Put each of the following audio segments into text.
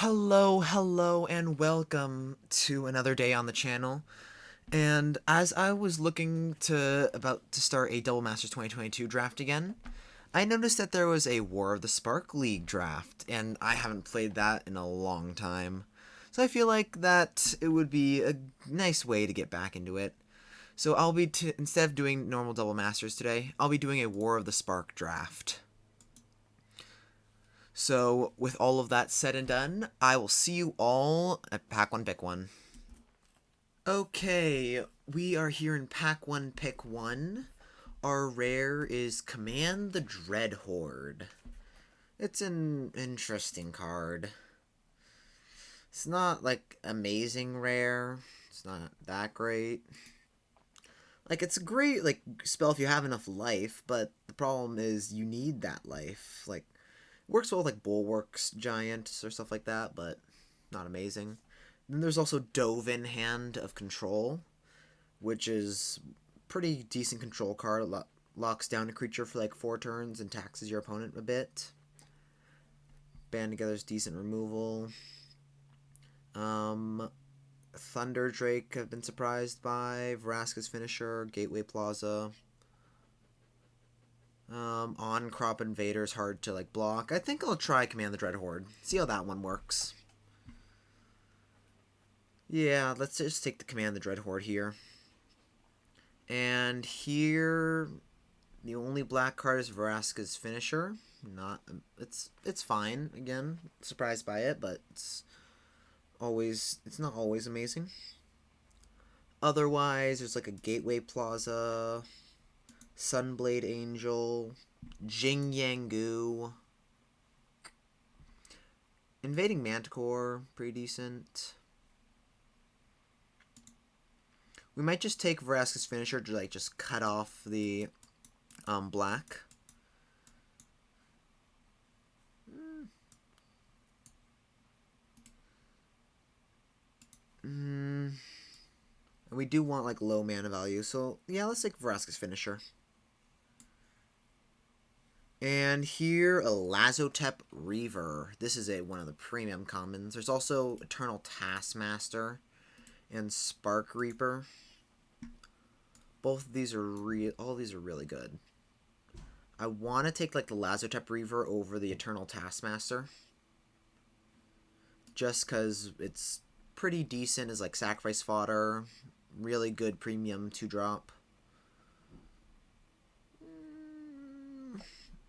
Hello, and welcome to another day on the channel. And as I was looking to about to start a Double Masters 2022 draft again, I noticed that there was a War of the Spark League draft, and I haven't played that in a long time. So I feel like that it would be a nice way to get back into it. So instead of doing normal Double Masters today, I'll be doing a War of the Spark draft. So, with all of that said and done, I will see you all at Pack 1 Pick 1. Okay, we are here in Pack 1 Pick 1. Our rare is Command the Dreadhorde. It's an interesting card. It's not, like, amazing rare. It's not that great. Like, it's a great, like, spell if you have enough life, but the problem is you need that life. Like, works well with like Bulwark's Giant or stuff like that, but not amazing. Then there's also Dovin Hand of Control, which is pretty decent control card. Locks down a creature for like 4 turns and taxes your opponent a bit. Band Together's decent removal. Thunder Drake I've been surprised by. Vraska's Finisher, Gateway Plaza. On Crop Invader's hard to like block. I think I'll try Command the Dreadhorde. See how that one works. Yeah, let's just take the Command the Dreadhorde here. And here, the only black card is Vraska's Finisher. It's fine. Again, surprised by it, but it's not always amazing. Otherwise, there's like a Gateway Plaza, Sunblade Angel, Jing Yangu, Invading Manticore, pretty decent. We might just take Vraska's Finisher to like just cut off the black. We do want like low mana value, so yeah, let's take Vraska's Finisher. And here, a Lazotep Reaver. This is one of the premium commons. There's also Eternal Taskmaster and Spark Reaper. Both of these are all these are really good. I want to take like the Lazotep Reaver over the Eternal Taskmaster, just because it's pretty decent as like sacrifice fodder. Really good premium 2-drop.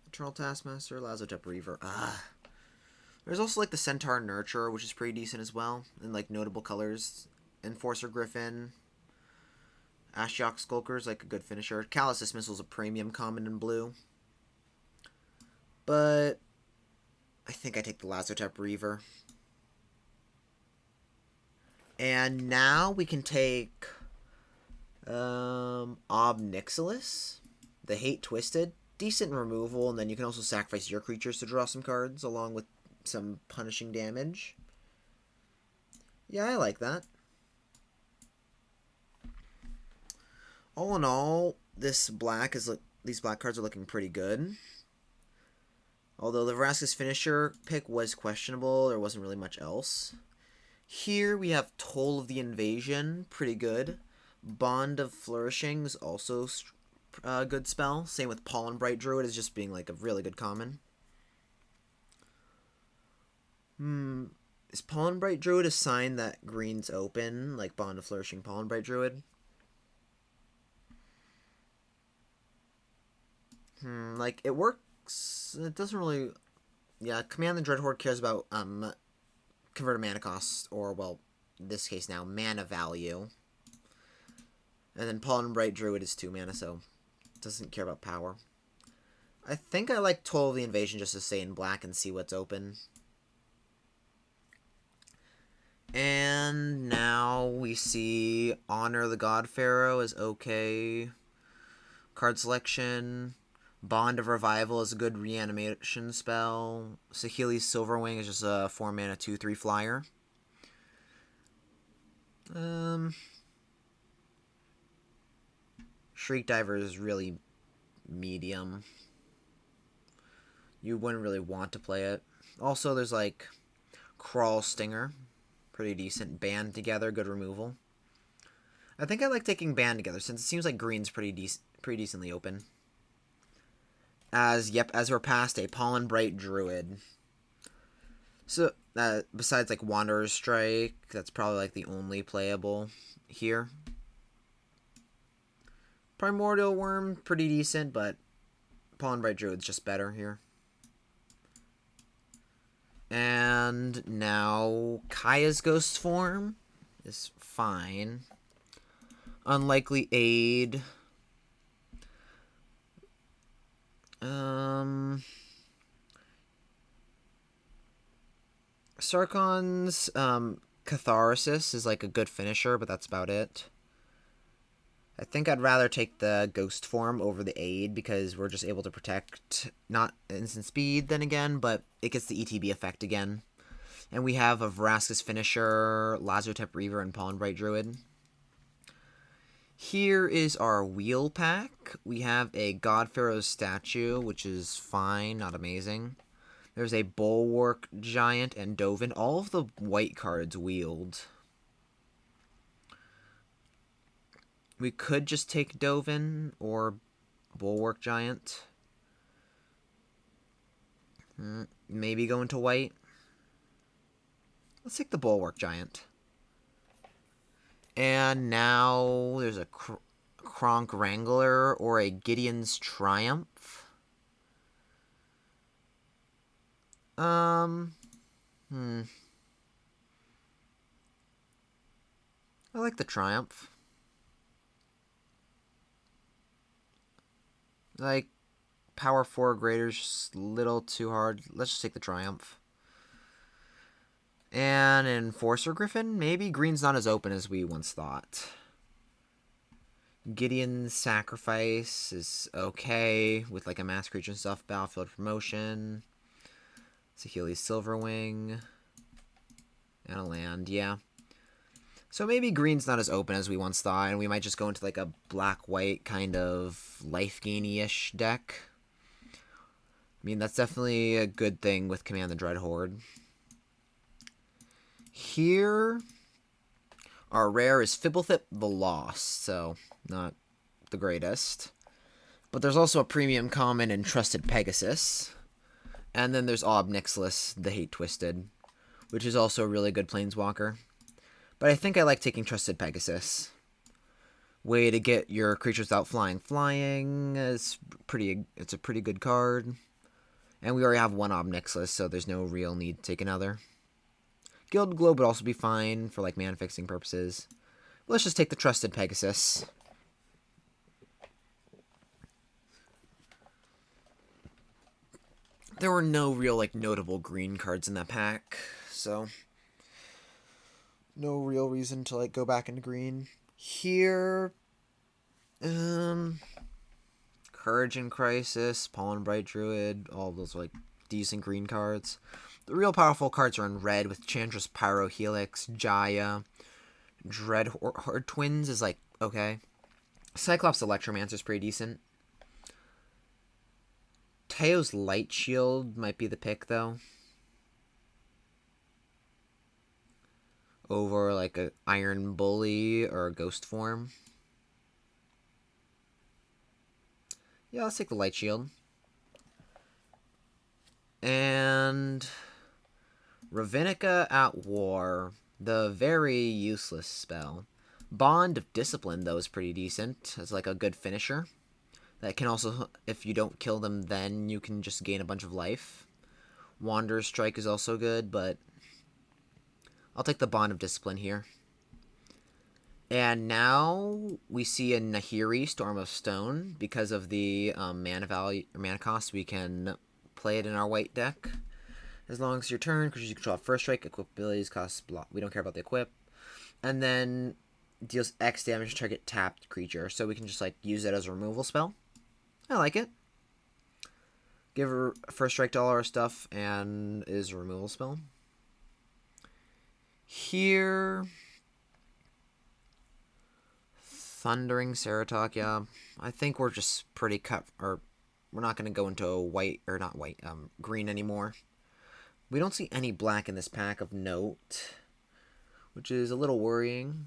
Eternal Taskmaster, Lazotep Reaver. There's also like the Centaur Nurturer, which is pretty decent as well, in like notable colors. Enforcer Griffin. Ashiok Skulker is like a good finisher. Callous Dismissal is a premium common in blue. But I think I take the Lazotep Reaver. And now we can take Ob Nixilis, the Hate Twisted. Decent removal, and then you can also sacrifice your creatures to draw some cards, along with some punishing damage. Yeah, I like that. All in all, these black cards are looking pretty good. Although the Vraska's Finisher pick was questionable, there wasn't really much else. Here we have Toll of the Invasion, pretty good. Bond of Flourishing is also a good spell. Same with Pollen Bright Druid as just being like a really good common. Is Pollen Bright Druid a sign that green's open, like Bond of Flourishing Pollen Bright Druid? Like it works. It doesn't really. Yeah, Command the Dreadhorde cares about converted mana cost, or well, in this case now mana value. And then Pollen Bright Druid is 2 mana, so doesn't care about power. I think I like Toll of the Invasion just to stay in black and see what's open. And now we see Honor the God Pharaoh is okay. Card selection. Bond of Revival is a good reanimation spell. Saheeli's Silverwing is just a 4 mana 2/3 flyer. Shriek Diver is really medium. You wouldn't really want to play it. Also, there's like Crawl Stinger. Pretty decent. Band Together, good removal. I think I like taking Band Together since it seems like green's pretty decently open. As we're past a Pollen Bright Druid. So, besides like Wanderer's Strike, that's probably like the only playable here. Primordial Worm, pretty decent, but Pollen Bright Druid's just better here. And now Kaya's Ghost form is fine. Unlikely Aid. Sarkon's Catharsis is like a good finisher, but that's about it. I think I'd rather take the Ghost form over the Aid because we're just able to protect, not instant speed then again, but it gets the ETB effect again. And we have a Vraska's finisher, Lazotep Reaver, and Pollen Bright Druid. Here is our wheel pack. We have a God Pharaoh's statue, which is fine, not amazing. There's a Bulwark Giant and Dovin. All of the white cards wheeled. We could just take Dovin or Bulwark Giant. Maybe go into white. Let's take the Bulwark Giant. And now there's a Kronk Wrangler or a Gideon's Triumph. I like the Triumph. Like, Power 4 Greater's just a little too hard. Let's just take the Triumph. And Enforcer Griffin? Maybe green's not as open as we once thought. Gideon's Sacrifice is okay with like a Mass Creature and stuff. Battlefield Promotion. Saheeli's Silverwing. And a land, yeah. So maybe green's not as open as we once thought, and we might just go into like a black-white kind of life gainy-ish deck. I mean, that's definitely a good thing with Command the Dreadhorde. Here, our rare is Fibblethip the Lost, so not the greatest. But there's also a premium common in Trusted Pegasus. And then there's Ob Nixilis, the Hate Twisted, which is also a really good Planeswalker. But I think I like taking Trusted Pegasus. Way to get your creatures out flying. It's a pretty good card. And we already have one Ob Nixilis, so there's no real need to take another. Guild Globe would also be fine for like mana fixing purposes. Let's just take the Trusted Pegasus. There were no real like notable green cards in that pack, so no real reason to like go back into green. Here, Courage in Crisis, Pollen Bright Druid, all those like decent green cards. The real powerful cards are in red with Chantress Pyrohelix, Jaya, Dreadhorde Twins is like okay. Cyclops Electromancer is pretty decent. Teo's Light Shield might be the pick though. Over like a Iron Bully or a Ghost form. Yeah, let's take the Light Shield. And Ravenica at War. The very useless spell. Bond of Discipline, though, is pretty decent. It's like a good finisher. That can also, if you don't kill them then, you can just gain a bunch of life. Wanderer's Strike is also good, but I'll take the Bond of Discipline here. And now we see a Nahiri, Storm of Stone. Because of the mana value or mana cost, we can play it in our white deck. As long as your turn, because you control first strike, equip abilities cost block. We don't care about the equip. And then deals X damage to target tapped creature. So we can just like use it as a removal spell. I like it. Give her first strike to all our stuff and is a removal spell. Here, Thundering Ceratok, yeah. I think we're just pretty cut, or we're not going to go into a white, or not white, green anymore. We don't see any black in this pack of note, which is a little worrying.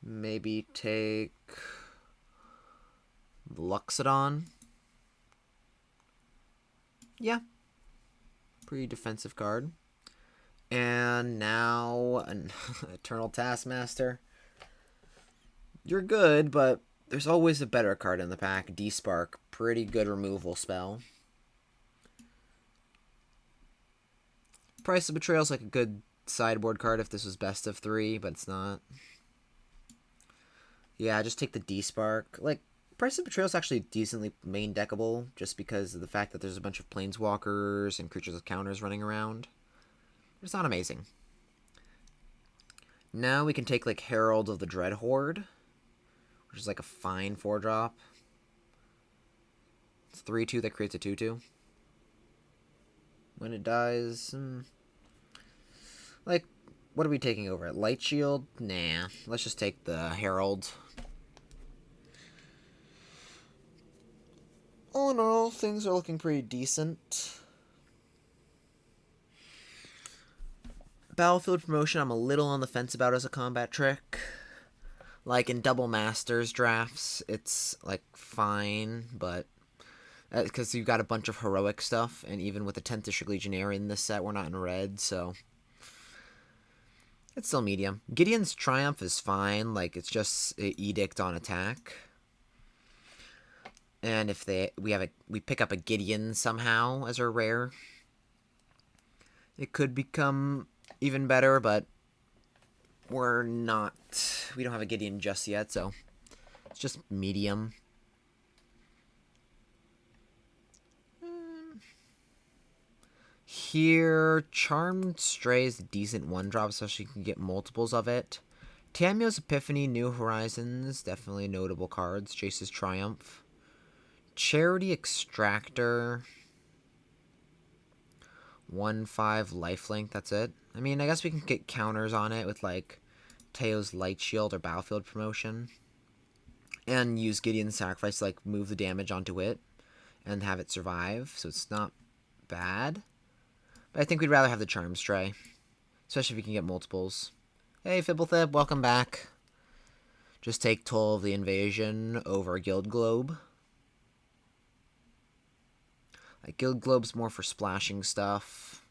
Maybe take Luxodon. Yeah. Pretty defensive card. And now an Eternal Taskmaster. You're good, but there's always a better card in the pack. D-Spark. Pretty good removal spell. Price of Betrayal is like a good sideboard card if this was best of 3, but it's not. Yeah, just take the D-Spark. Like, Price of Betrayal is actually decently main deckable, just because of the fact that there's a bunch of Planeswalkers and creatures with counters running around. It's not amazing. Now we can take, like, Herald of the Dreadhorde, which is like a fine 4-drop. It's 3-2 that creates a 2-2. When it dies, like, what are we taking over it? Light Shield? Nah. Let's just take the Herald. All in all, things are looking pretty decent. Battlefield Promotion, I'm a little on the fence about as a combat trick. Like, in Double Masters drafts, it's, like, fine, but because you've got a bunch of heroic stuff, and even with the 10th District Legionnaire in this set, we're not in red, so it's still medium. Gideon's Triumph is fine, like, it's just an edict on attack. And if we pick up a Gideon somehow as our rare, it could become even better, but we don't have a Gideon just yet, so it's just medium. Here, Charmed Stray is a decent 1-drop, especially you can get multiples of it. Tamiyo's Epiphany, New Horizons, definitely notable cards. Jace's Triumph. Charity Extractor. 1/5 lifelink, that's it. I mean, I guess we can get counters on it with, like, Teo's Light Shield or Battlefield Promotion. And use Gideon's Sacrifice to, like, move the damage onto it and have it survive, so it's not bad. But I think we'd rather have the Charm Stray, especially if we can get multiples. Hey, Fibblethip, welcome back. Just take Toll of the Invasion over Guild Globe. Like, Guild Globe's more for splashing stuff,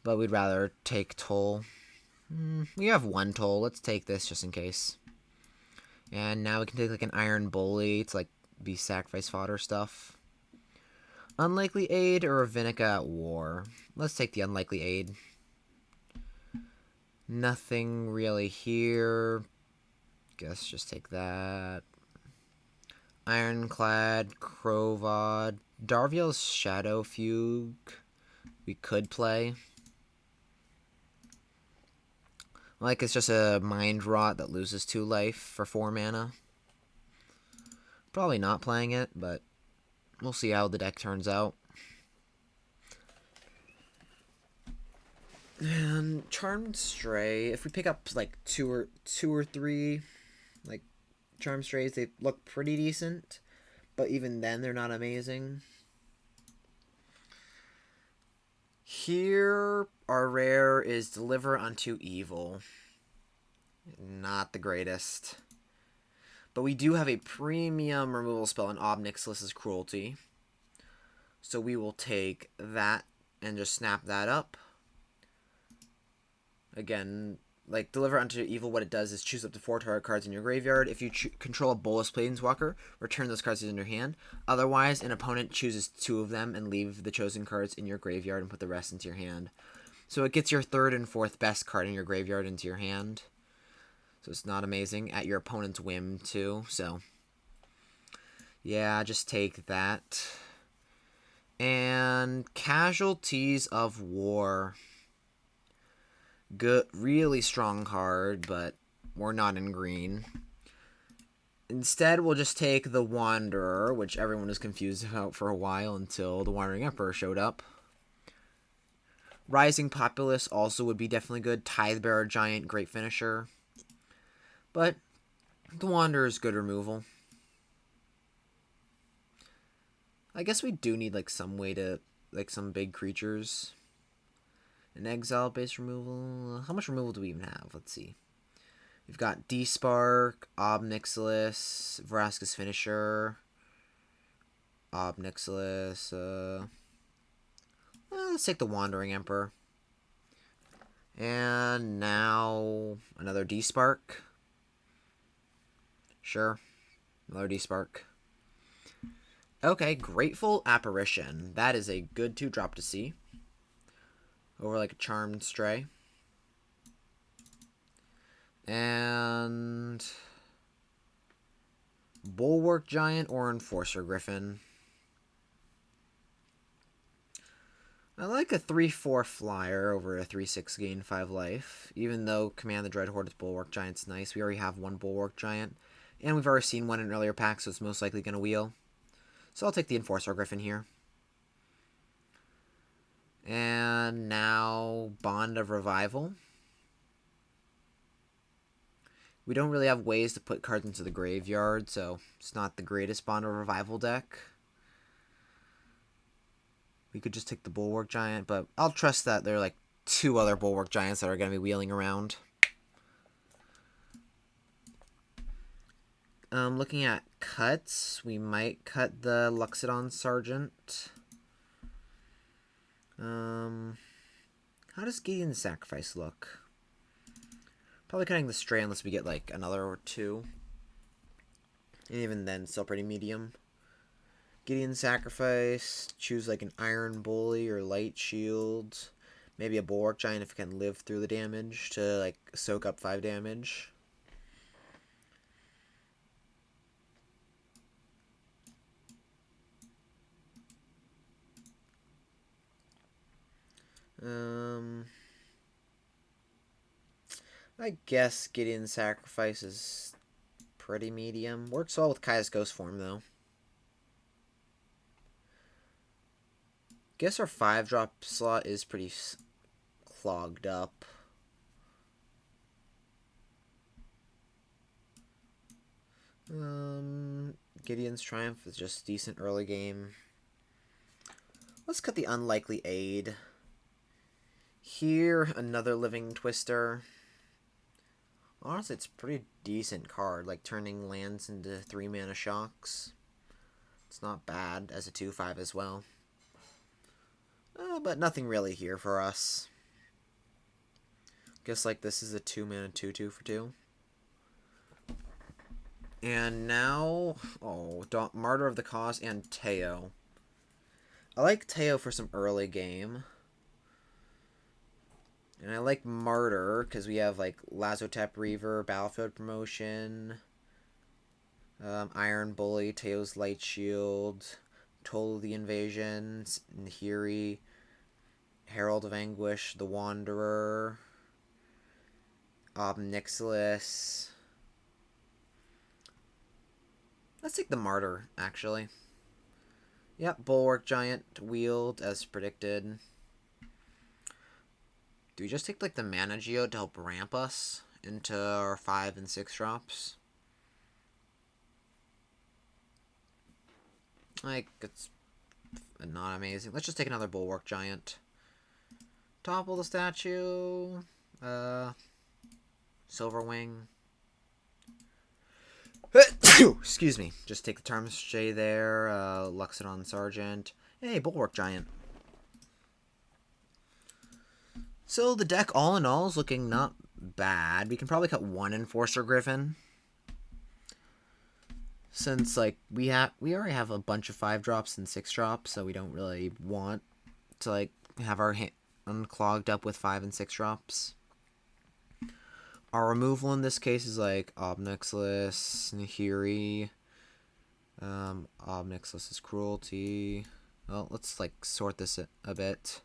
but we'd rather take Toll. We have 1 Toll. Let's take this just in case. And now we can take, like, an Iron Bully to, like, be sacrifice fodder stuff. Unlikely Aid or Ravenica at War. Let's take the Unlikely Aid. Nothing really here. Guess just take that. Ironclad, Krovod, Darviel's Shadow Fugue. We could play. Like, it's just a Mind Rot that loses 2 life for 4 mana. Probably not playing it, but we'll see how the deck turns out. And Charmed Stray, if we pick up like two or three, like, Charmed Strays, they look pretty decent, but even then they're not amazing. Here, our rare is Deliver Unto Evil. Not the greatest. But we do have a premium removal spell in Ob Nixilis's Cruelty. So we will take that and just snap that up. Again, like, Deliver Unto Evil, what it does is choose up to 4 target cards in your graveyard. If you control a Bolas Planeswalker, return those cards in your hand. Otherwise, an opponent chooses 2 of them and leave the chosen cards in your graveyard and put the rest into your hand. So it gets your 3rd and 4th best card in your graveyard into your hand. So it's not amazing. At your opponent's whim, too. So, yeah, just take that. And Casualties of War. Good, really strong card, but we're not in green. Instead, we'll just take the Wanderer, which everyone was confused about for a while until the Wandering Emperor showed up. Rising Populace also would be definitely good. Tidebearer Giant, great finisher. But the Wanderer is good removal. I guess we do need like some way to like some big creatures. An exile base removal. How much removal do we even have? Let's see. We've got D-Spark, Ob Nixilis, Vraska's Finisher, Ob Nixilis. Let's take the Wandering Emperor. And now another D-Spark. Sure. Another D-Spark. Okay, Grateful Apparition. That is a good 2-drop to see. Over like a Charmed Stray. And Bulwark Giant or Enforcer Griffin. I like a 3/4 flyer over a 3/6 gain 5 life. Even though Command the Dreadhorde Bulwark Giant's nice. We already have one Bulwark Giant. And we've already seen one in an earlier pack, so it's most likely going to wheel. So I'll take the Enforcer Griffin here. And now Bond of Revival. We don't really have ways to put cards into the graveyard, so it's not the greatest Bond of Revival deck. We could just take the Bulwark Giant, but I'll trust that there are like 2 other Bulwark Giants that are going to be wheeling around. Looking at cuts, we might cut the Luxodon Sergeant. How does Gideon's Sacrifice look? Probably cutting the Stray unless we get like another or 2. And even then, still pretty medium. Gideon's Sacrifice, choose like an Iron Bully or Light Shield. Maybe a Bulwark Giant if it can live through the damage to like soak up 5 damage. I guess Gideon's Sacrifice is pretty medium. Works well with Kaya's Ghost Form, though. Guess our 5-drop slot is pretty clogged up. Gideon's Triumph is just decent early game. Let's cut the Unlikely Aid. Here, another Living Twister. Honestly, it's a pretty decent card, like turning lands into 3-mana shocks. It's not bad as a 2/5 as well. But nothing really here for us. Guess like this is a 2-mana 2/2 for 2. And now, Martyr of the Cause and Teo. I like Teo for some early game. And I like Martyr because we have like Lazotep Reaver, Battlefield Promotion, Iron Bully, Teo's Light Shield, Toll the Invasion, Nahiri, Herald of Anguish, The Wanderer, Ob Nixilis. Let's take the Martyr, actually. Yep, Bulwark Giant wield as predicted. Do we just take like the Mana Geode to help ramp us into our 5 and 6 drops? Like, it's not amazing. Let's just take another Bulwark Giant. Topple the statue. Silverwing. Excuse me. Just take the Tarmogoyf there. Luxodon Sergeant. Hey, Bulwark Giant. So the deck, all in all, is looking not bad. We can probably cut 1 Enforcer Griffin. Since, like, we already have a bunch of 5-drops and 6-drops, so we don't really want to, like, have our hand unclogged up with 5 and 6-drops. Our removal in this case is, like, Ob Nixilis, Nahiri, Ob Nixilis' Cruelty. Well, let's, like, sort this a bit.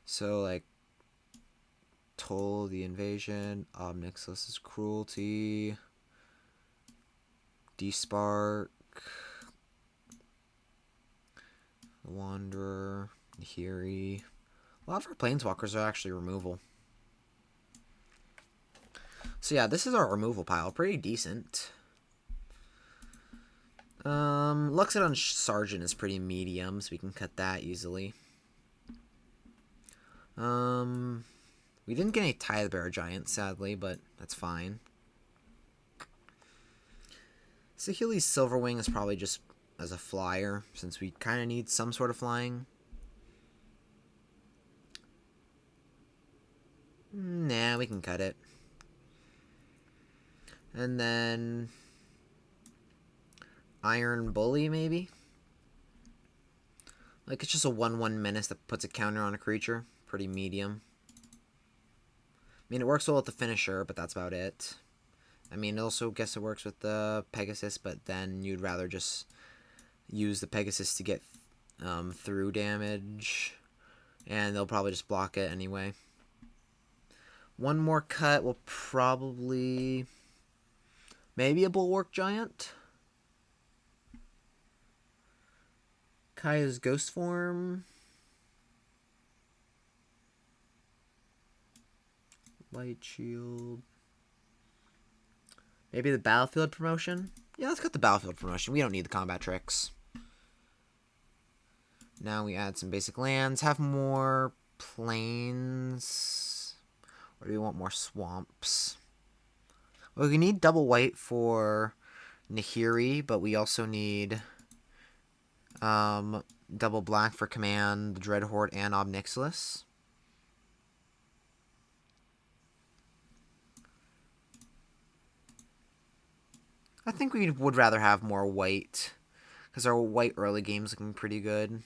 So, like, Toll the Invasion, Ob Nixilis' Cruelty, D-Spark, Wanderer, Nahiri. A lot of our Planeswalkers are actually removal. So yeah, this is our removal pile. Pretty decent. Luxodon Sergeant is pretty medium, so we can cut that easily. We didn't get any Tithe Bearer Giant, sadly, but that's fine. Saheeli's Silverwing is probably just as a flyer, since we kind of need some sort of flying. Nah, we can cut it. And then Iron Bully, maybe? Like, it's just a 1/1 menace that puts a counter on a creature. Pretty medium. I mean, it works well with the finisher, but that's about it. I mean, also guess it works with the Pegasus, but then you'd rather just use the Pegasus to get through damage, and they'll probably just block it anyway. One more cut will probably... maybe a Bulwark Giant? Kaya's Ghost Form. Light Shield. Maybe the Battlefield promotion? Yeah, let's cut the Battlefield promotion. We don't need the combat tricks. Now we add some basic lands. Have more plains. Or do we want more swamps? Well, we need double white for Nahiri, but we also need double black for Command, the Dreadhorde, and Ob Nixilis. I think we would rather have more white, because our white early game's looking pretty good.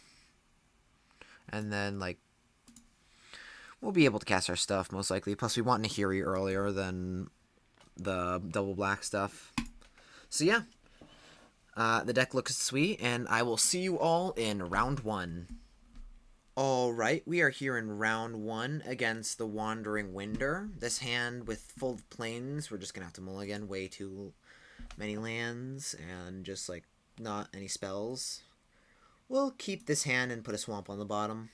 And then, like, we'll be able to cast our stuff, most likely. Plus, we want Nahiri earlier than the double black stuff. So, yeah. The deck looks sweet, and I will see you all in round 1. Alright, we are here in round 1 against the Wandering Winder. This hand with full plains, we're just going to have to mulligan way too many lands and just, like, not any spells. We'll keep this hand and put a swamp on the bottom.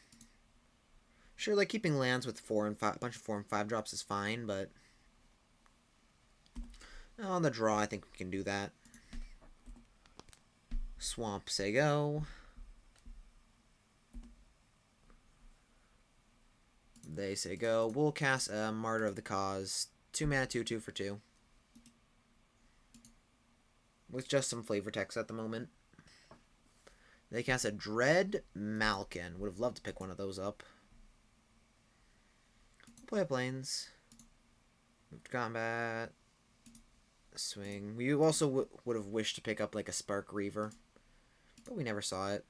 Sure, like, keeping lands with 4 and 5, a bunch of 4 and 5 drops is fine, but on the draw, I think we can do that. Swamp, say go. They say go. We'll cast a Martyr of the Cause. 2 mana, 2/2 for 2. With just some flavor text at the moment. They cast a Dread Malkin. Would have loved to pick one of those up. Play a Plains. Move to combat. Swing. We also would have wished to pick up like a Spark Reaver, but we never saw it.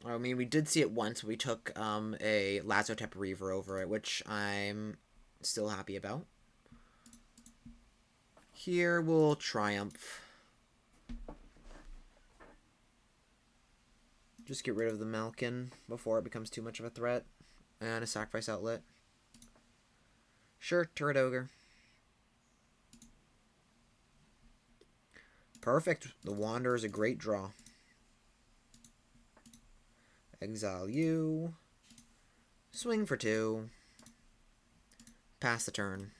I mean, we did see it once. We took a Lazotep Reaver over it, which I'm still happy about. Here we'll Triumph. Just get rid of the Malkin before it becomes too much of a threat. And a Sacrifice Outlet. Sure, Turret Ogre. Perfect. The Wanderer is a great draw. Exile you. Swing for 2. Pass the turn.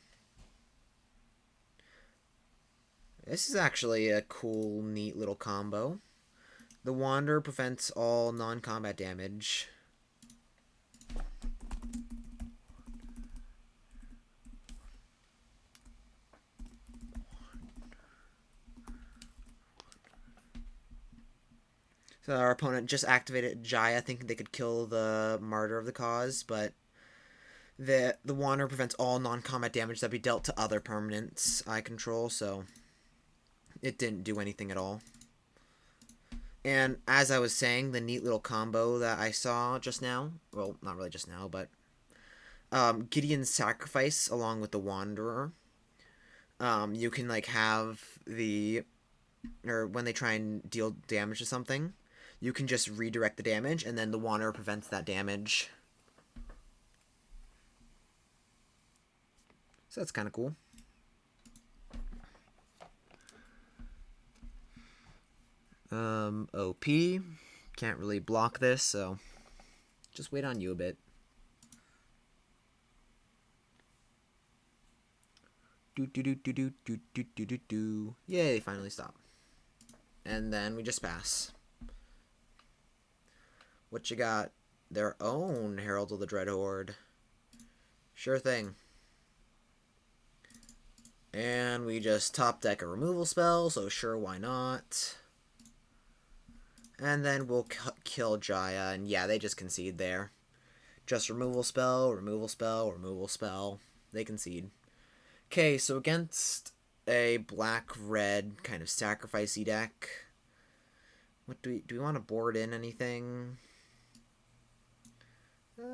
This is actually a cool, neat little combo. The Wanderer prevents all non-combat damage. So our opponent just activated Jaya thinking they could kill the Martyr of the Cause, but the Wanderer prevents all non-combat damage that be dealt to other permanents I control, so it didn't do anything at all. And as I was saying, the neat little combo that I saw just now, well, not really just now, but Gideon's Sacrifice along with the Wanderer. You can like have or when they try and deal damage to something, you can just redirect the damage, and then the Wanderer prevents that damage. So that's kind of cool. OP. Can't really block this, so just wait on you a bit. Do do do do do do do do do do. Yay! They finally stop. And then we just pass. What you got? Their own Herald of the Dreadhorde. Sure thing. And we just top deck a removal spell, so sure, why not? And then we'll kill Jaya, and yeah, they just concede there. Just removal spell, removal spell, removal spell. They concede. Okay, so against a black-red kind of sacrificey deck, what do we want to board in anything? We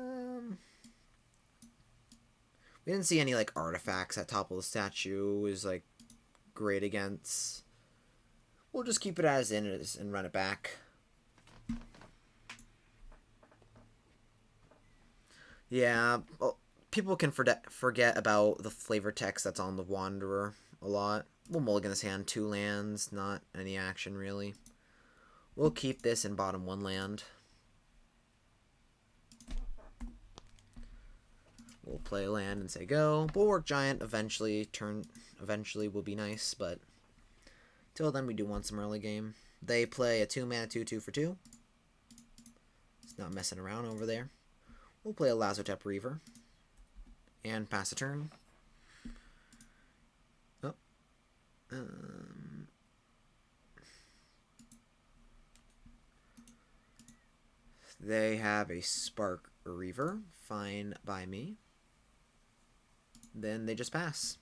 didn't see any like artifacts at top of the statue is like great against. We'll just keep it as is and run it back. Yeah, well, people can forget about the flavor text that's on the Wanderer a lot. We'll mulligan this hand, 2 lands, not any action really. We'll keep this in bottom 1 land. We'll play a land and say go. Bulwark Giant eventually will be nice, but till then we do want some early game. They play a 2-mana 2/2 for 2. It's not messing around over there. We'll play a Lazotep Reaver and pass a turn. Oh. They have a Spark Reaver. Fine by me. Then they just pass.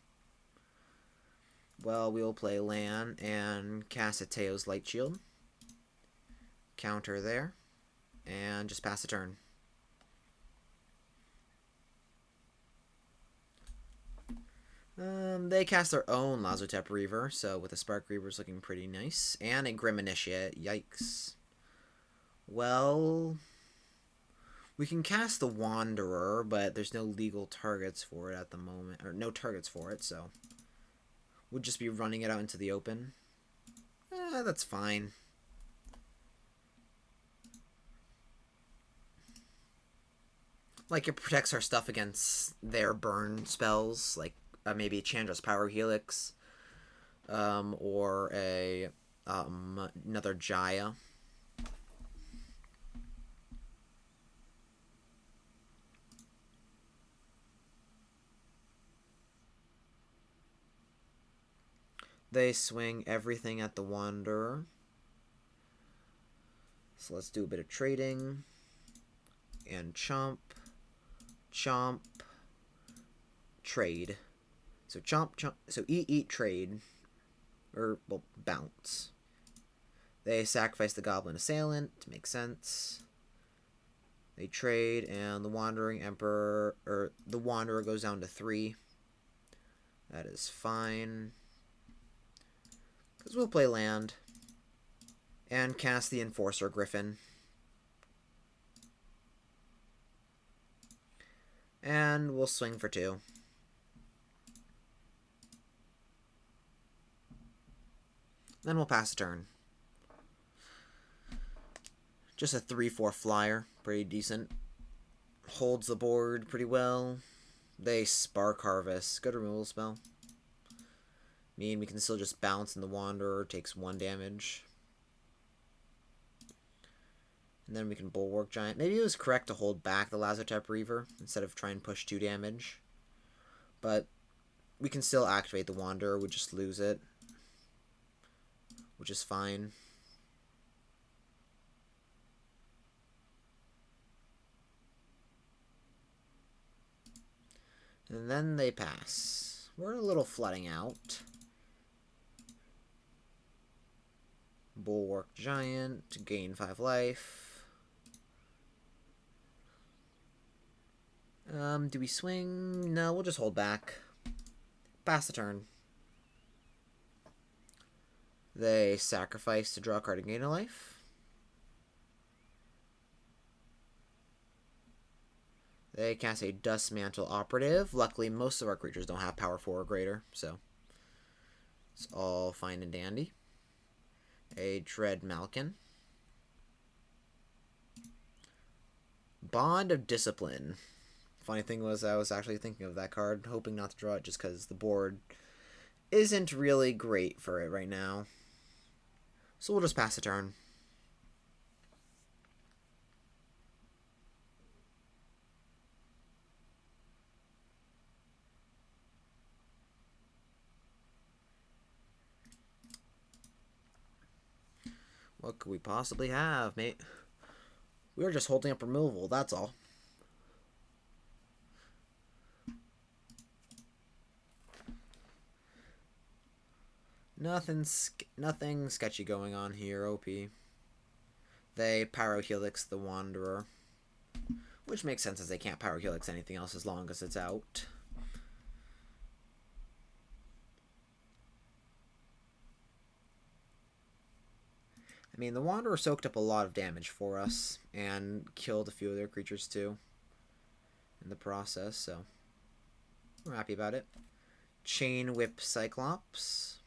Well, we'll play Lan and cast a Teo's Light Shield. Counter there. And just pass a turn. They cast their own Lazotep Reaver, so with the Spark Reaver's looking pretty nice. And a Grim Initiate. Yikes. Well, we can cast the Wanderer, but there's no legal targets for it at the moment. Or no targets for it, so we'll just be running it out into the open. That's fine. Like, it protects our stuff against their burn spells, like maybe Chandra's Power Helix, or another Jaya. They swing everything at the Wanderer. So let's do a bit of trading. And chomp, chomp, trade. So chomp, chomp. So eat, trade. Or, well, bounce. They sacrifice the Goblin Assailant to make sense. They trade, and the Wandering Emperor, or the Wanderer goes down to 3. That is fine. Because we'll play land. And cast the Enforcer Griffin. And we'll swing for 2. Then we'll pass a turn. Just a 3/4 flyer. Pretty decent. Holds the board pretty well. They Spark Harvest. Good removal spell. Mean we can still just bounce and the Wanderer takes 1 damage. And then we can Bulwark Giant. Maybe it was correct to hold back the Lazotep Reaver instead of try and push 2 damage. But we can still activate the Wanderer. We just lose it, which is fine. And then they pass. We're a little flooding out. Bulwark Giant to gain 5 life. Do we swing? No, we'll just hold back. Pass the turn. They sacrifice to draw a card and gain a life. They cast a Dust Mantle Operative. Luckily, most of our creatures don't have power 4 or greater, so it's all fine and dandy. A Dread Malkin. Bond of Discipline. Funny thing was, I was actually thinking of that card, hoping not to draw it just because the board isn't really great for it right now. So we'll just pass a turn. What could we possibly have, mate? We were just holding up removal, that's all. Nothing sketchy going on here, OP. They Pyrohelix the Wanderer. Which makes sense as they can't Pyrohelix anything else as long as it's out. I mean, the Wanderer soaked up a lot of damage for us and killed a few of their creatures too in the process, so we're happy about it. Chain Whip Cyclops.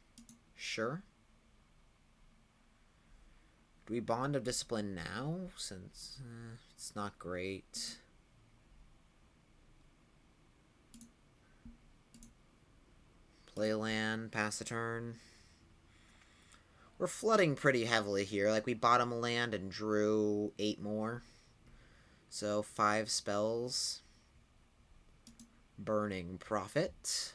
Sure. Do we Bond of Discipline now? Since it's not great. Play land, pass the turn. We're flooding pretty heavily here. Like, we bottom land and drew 8 more. So, 5 spells. Burning Prophet.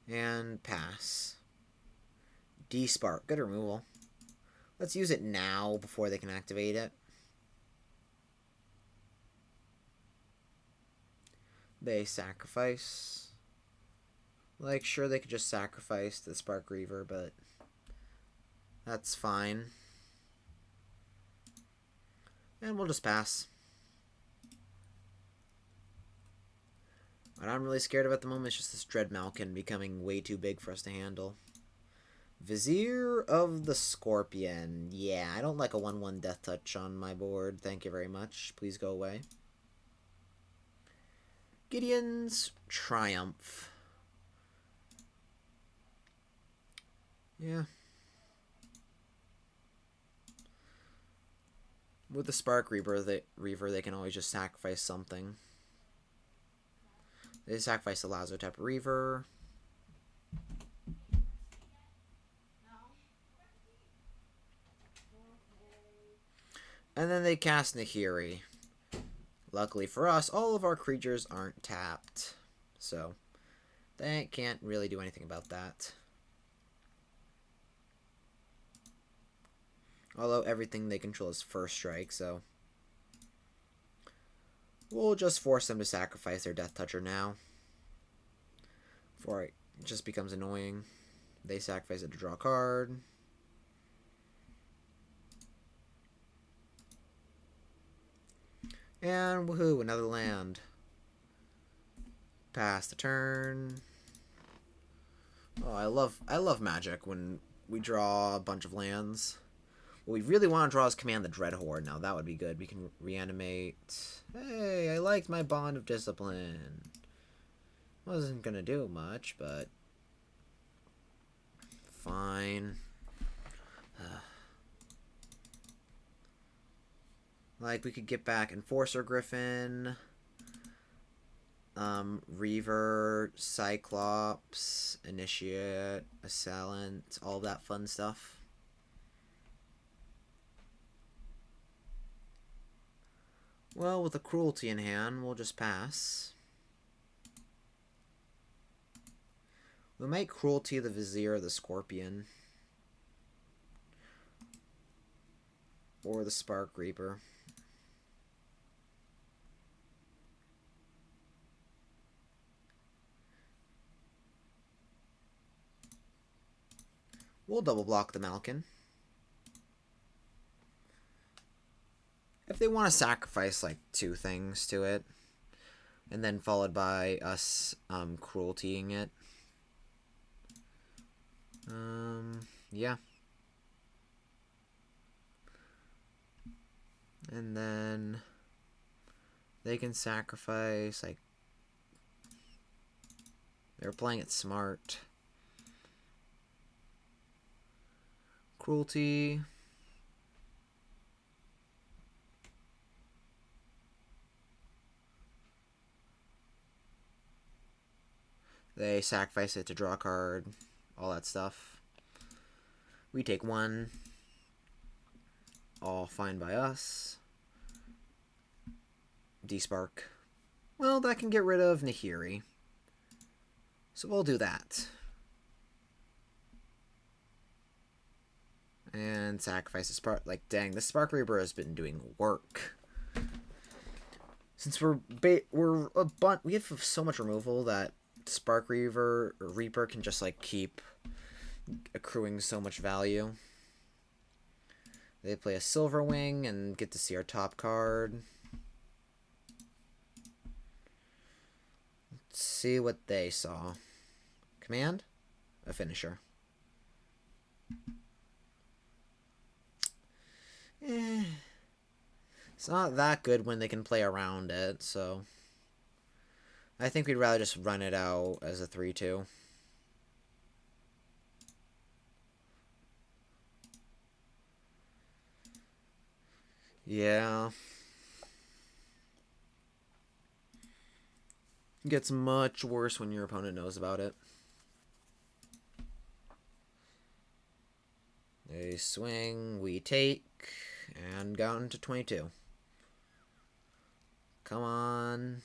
And pass. D-Spark. Good removal. Let's use it now before they can activate it. They sacrifice. Like, sure, they could just sacrifice the Spark Reaver, but that's fine. And we'll just pass. What I'm really scared of at the moment is just this Dread Malkin becoming way too big for us to handle. Vizier of the Scorpion. Yeah, I don't like a 1/1 Death Touch on my board. Thank you very much. Please go away. Gideon's Triumph. Yeah. With the Spark Reaver, they can always just sacrifice something. They sacrifice the Lazotep Reaver. And then they cast Nahiri. Luckily for us, all of our creatures aren't tapped. So, they can't really do anything about that. Although everything they control is first strike, so we'll just force them to sacrifice their Death Toucher now. Before it just becomes annoying. They sacrifice it to draw a card. And woohoo, another land. Pass the turn. Oh, I love Magic when we draw a bunch of lands. What we really want to draw is Command the Dreadhorde. Now that would be good. We can reanimate. Hey, I liked my Bond of Discipline. Wasn't gonna do much, but fine. Like, we could get back Enforcer Griffin, Reaver, Cyclops, Initiate, Assailant, all that fun stuff. Well, with a Cruelty in hand, we'll just pass. We might Cruelty the Vizier or the Scorpion. Or the Spark Reaper. We'll double block the Malkin. If they want to sacrifice like 2 things to it, and then followed by us crueltying it. Yeah. And then they can sacrifice, like, they're playing it smart. Cruelty. They sacrifice it to draw a card. All that stuff. We take 1. All fine by us. Despark. Well, that can get rid of Nahiri. So we'll do that. And sacrifice the Spark. Like, dang, the Spark Reaper has been doing work. Since we have so much removal that Spark Reaper can just like keep accruing so much value. They play a Silverwing and get to see our top card. Let's see what they saw. Command? A finisher. It's not that good when they can play around it, so I think we'd rather just run it out as a 3-2. Yeah. It gets much worse when your opponent knows about it. They swing, we take, and down to 22. Come on.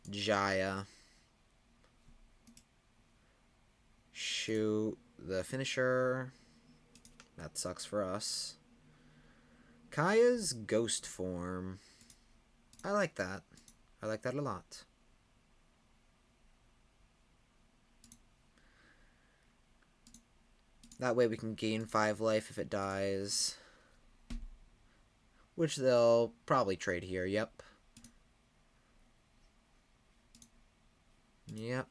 Jaya. Shoot the finisher. That sucks for us. Kaya's ghost form. I like that. I like that a lot. That way we can gain 5 life if it dies. Which they'll probably trade here, yep. Yep.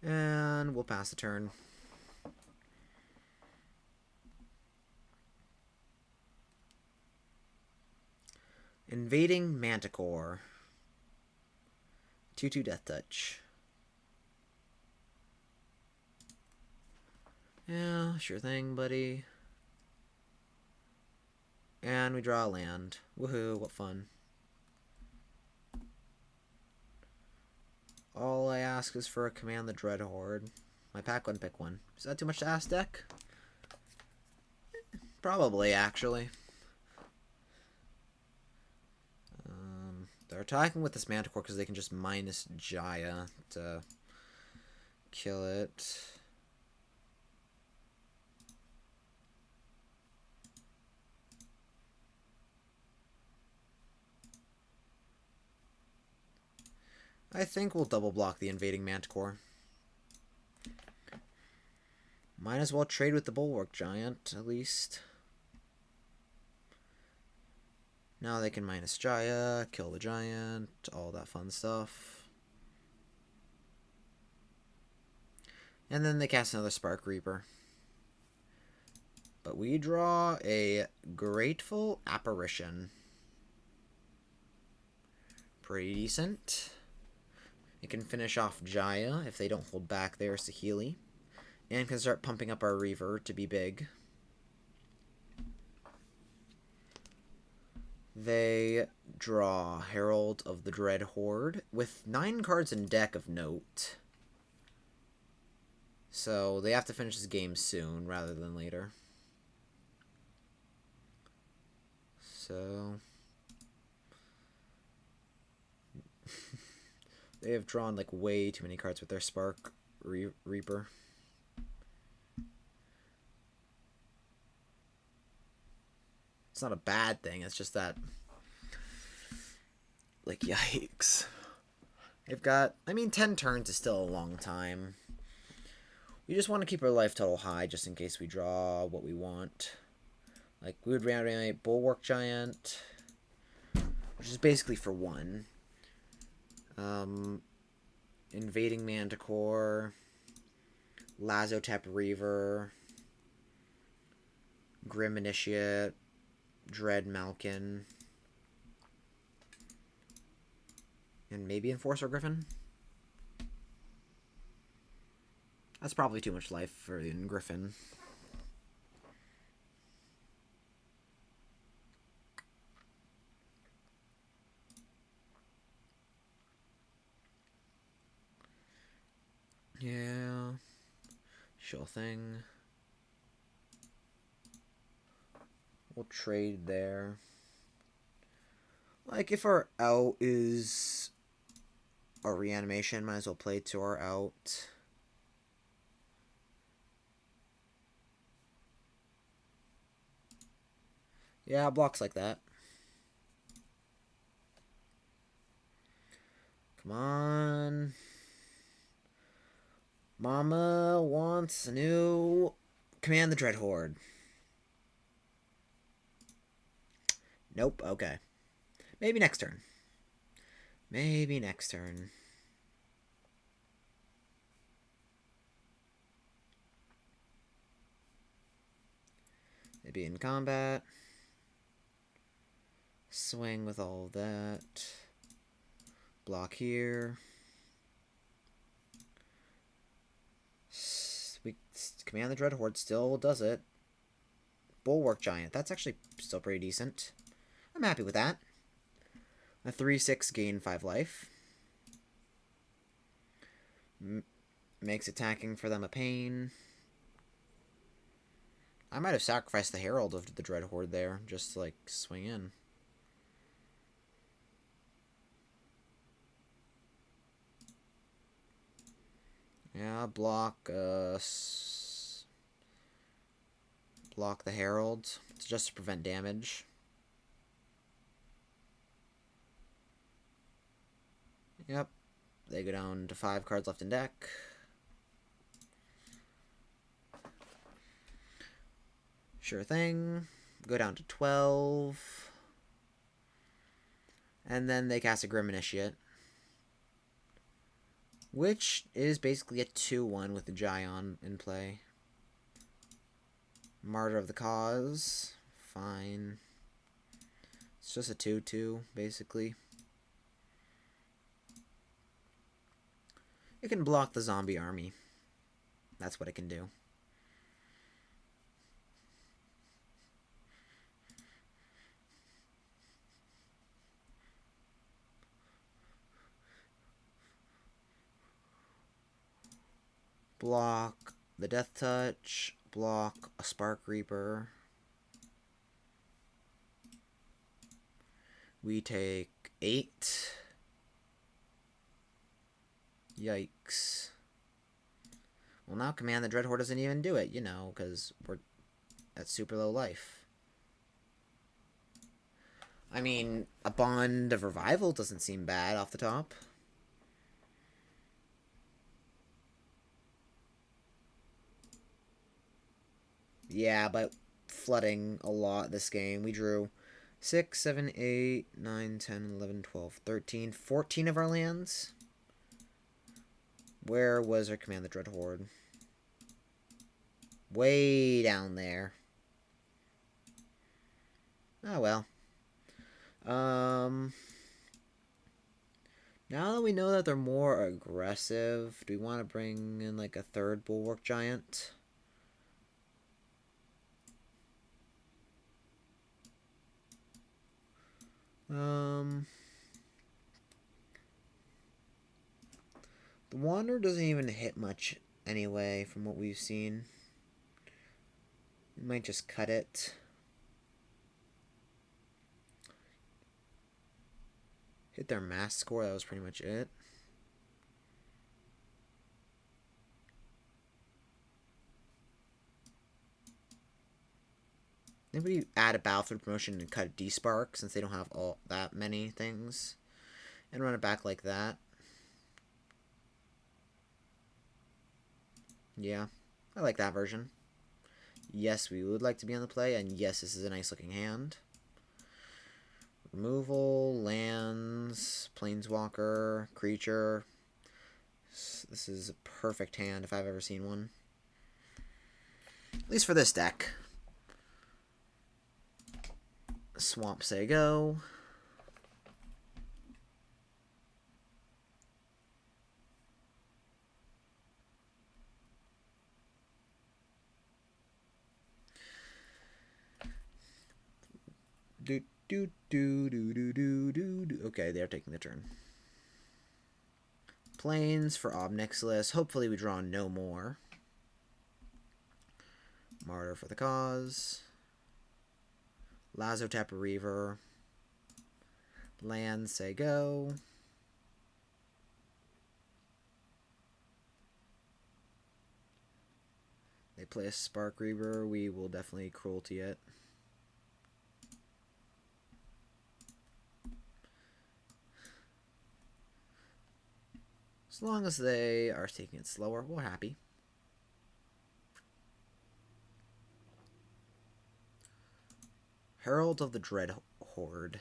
And we'll pass the turn. Invading Manticore. 2/2 Death Touch. Yeah, sure thing, buddy. And we draw a land. Woohoo, what fun. All I ask is for a Command the Dreadhorde. My pack 1, pick 1. Is that too much to ask, deck? Probably, actually. They're attacking with this Manticore because they can just minus Jaya to kill it. I think we'll double block the invading Manticore. Might as well trade with the Bulwark Giant, at least. Now they can minus Jaya, kill the Giant, all that fun stuff. And then they cast another Spark Reaper. But we draw a Grateful Apparition. Pretty decent. It can finish off Jaya if they don't hold back their Saheeli. And can start pumping up our Reaver to be big. They draw Herald of the Dreadhorde with 9 cards in deck of note. So they have to finish this game soon rather than later. So they have drawn like way too many cards with their Spark Reaper. It's not a bad thing, it's just that, like, yikes. They've got, I mean, 10 turns is still a long time. We just want to keep our life total high just in case we draw what we want. Like, we would reanimate Bulwark Giant, which is basically for 1. Invading Manticore, Lazotep Reaver, Grim Initiate, Dread Malkin, and maybe Enforcer Griffin. That's probably too much life for the Griffin. Sure thing. We'll trade there. Like, if our out is a reanimation, might as well play to our out. Yeah, blocks like that. Come on. Mama wants a new Command the Dreadhorde. Nope, okay. Maybe next turn. Maybe next turn. Maybe in combat. Swing with all of that. Block here. We Command the Dreadhorde still does it. Bulwark Giant. That's actually still pretty decent. I'm happy with that. A 3/6 gain 5 life. Makes attacking for them a pain. I might have sacrificed the Herald of the Dreadhorde there, just to, like, swing in. Yeah, block the Herald. It's just to prevent damage. Yep. They go down to 5 cards left in deck. Sure thing. Go down to 12. And then they cast a Grim Initiate. Which is basically a 2/1 with the Gion in play. Martyr of the Cause. Fine. It's just a 2/2, basically. It can block the zombie army. That's what it can do. Block the Death Touch. Block a Spark Reaper. We take 8. Yikes. Well, now Command the Dreadhorde doesn't even do it, you know, because we're at super low life. I mean, a Bond of Revival doesn't seem bad off the top. Yeah, but flooding a lot this game. We drew 6, 7, 8, 9, 10, 11, 12, 13, 14 of our lands. Where was our Command the Dreadhorde? Way down there. Oh, well. Now that we know that they're more aggressive, do we want to bring in, like, a third Bulwark Giant? The Wanderer doesn't even hit much anyway, from what we've seen. We might just cut it. Hit their mass score, that was pretty much it. Maybe add a Battlefield promotion and cut a D-Spark, since they don't have all that many things. And run it back like that. Yeah, I like that version. Yes, we would like to be on the play, and yes, this is a nice looking hand. Removal, lands, planeswalker, creature. This is a perfect hand if I've ever seen one. At least for this deck. Swamp Say Go. Okay, they're taking the turn. Planes for Ob Nixilis. Hopefully we draw no more. Martyr for the cause. Lazo Tapu Reaver. Land, say go. They play a Spark Reaver, we will definitely Cruelty it. As long as they are taking it slower, we're happy. Herald of the Dread Horde.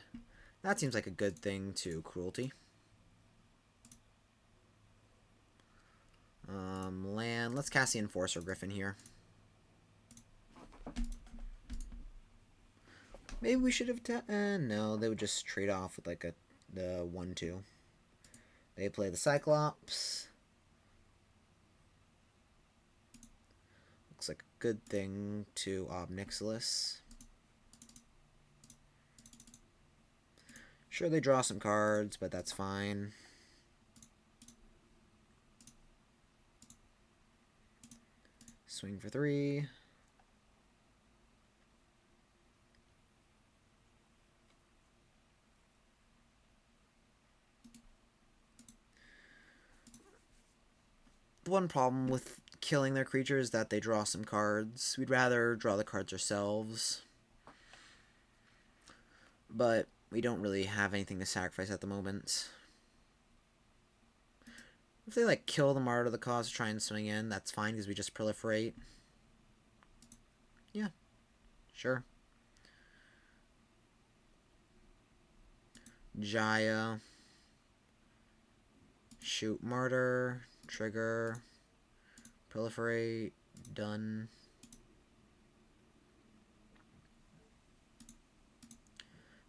That seems like a good thing to Cruelty. Land. Let's cast the Enforcer Griffin here. Maybe we should have... no, they would just trade off with like the 1-2. They play the Cyclops. Looks like a good thing to Ob Nixilis. Sure, they draw some cards, but that's fine. Swing for 3. The one problem with killing their creatures is that they draw some cards. We'd rather draw the cards ourselves. But we don't really have anything to sacrifice at the moment. If they, like, kill the Martyr of the Cause to try and swing in, that's fine, because we just proliferate. Yeah. Sure. Jaya. Shoot Martyr. Trigger. Proliferate. Done.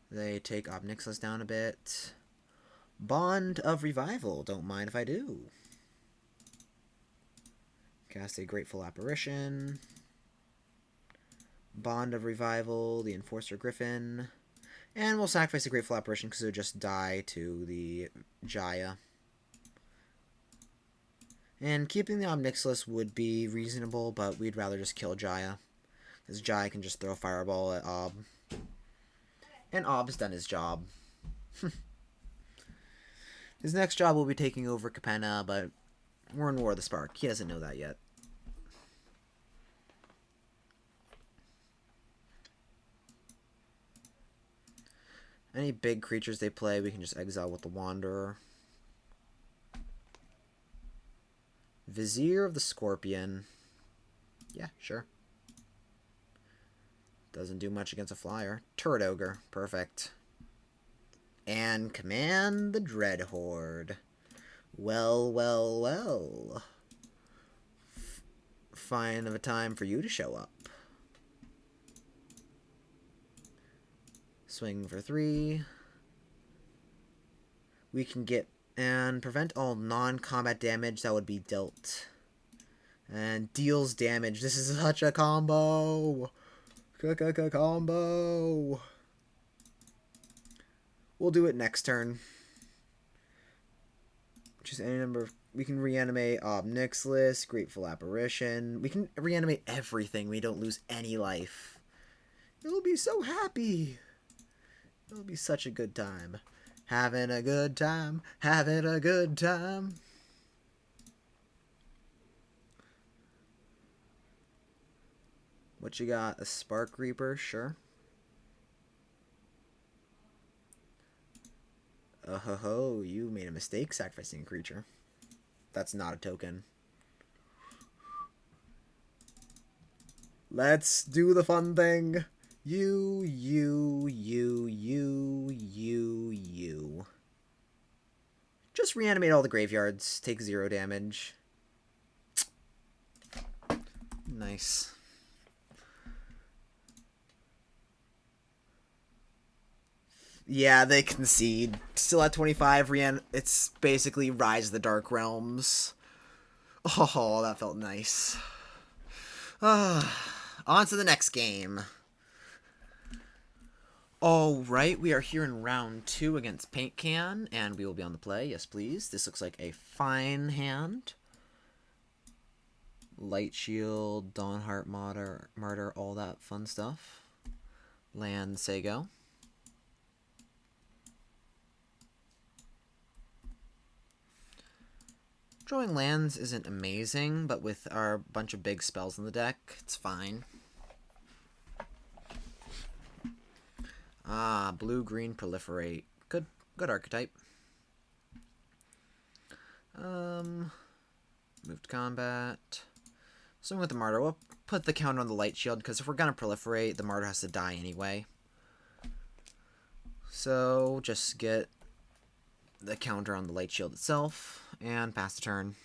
They take Ob Nixilis down a bit. Bond of Revival. Don't mind if I do. Cast a Grateful Apparition. Bond of Revival. The Enforcer Griffin. And we'll sacrifice the Grateful Apparition because it would just die to the Jaya. And keeping the Ob Nixilis would be reasonable, but we'd rather just kill Jaya. Because Jaya can just throw a Fireball at Ob. And Ob's done his job. His next job will be taking over Capenna, but we're in War of the Spark. He doesn't know that yet. Any big creatures they play, we can just exile with the Wanderer. Vizier of the Scorpion. Yeah, sure. Doesn't do much against a flyer. Turret Ogre. Perfect. And command the Dread Horde. Well, well, well. Fine of a time for you to show up. Swing for 3. We can get and prevent all non-combat damage that would be dealt. And deals damage. This is such a combo. Combo. We'll do it next turn. Just any number of... We can reanimate Ob Nixilis, Grateful Apparition. We can reanimate everything. We don't lose any life. It'll be so happy. It'll be such a good time. Having a good time. Having a good time. What you got? A Spark Reaper? Sure. Oh ho ho, you made a mistake sacrificing a creature. That's not a token. Let's do the fun thing. You. Just reanimate all the graveyards. Take 0 damage. Nice. Yeah, they concede. Still at 25. It's basically Rise of the Dark Realms. Oh, that felt nice. On to the next game. Alright, we are here in round 2 against Paint Can, and we will be on the play. Yes, please. This looks like a fine hand. Light Shield, Dawnheart Martyr, all that fun stuff. Land, say go. Drawing lands isn't amazing, but with our bunch of big spells in the deck, it's fine. Ah, blue-green proliferate. Good archetype. Move to combat. Swing with the Martyr. We'll put the counter on the Light Shield, because if we're going to proliferate, the Martyr has to die anyway. So, just get the counter on the Light Shield itself, and pass the turn.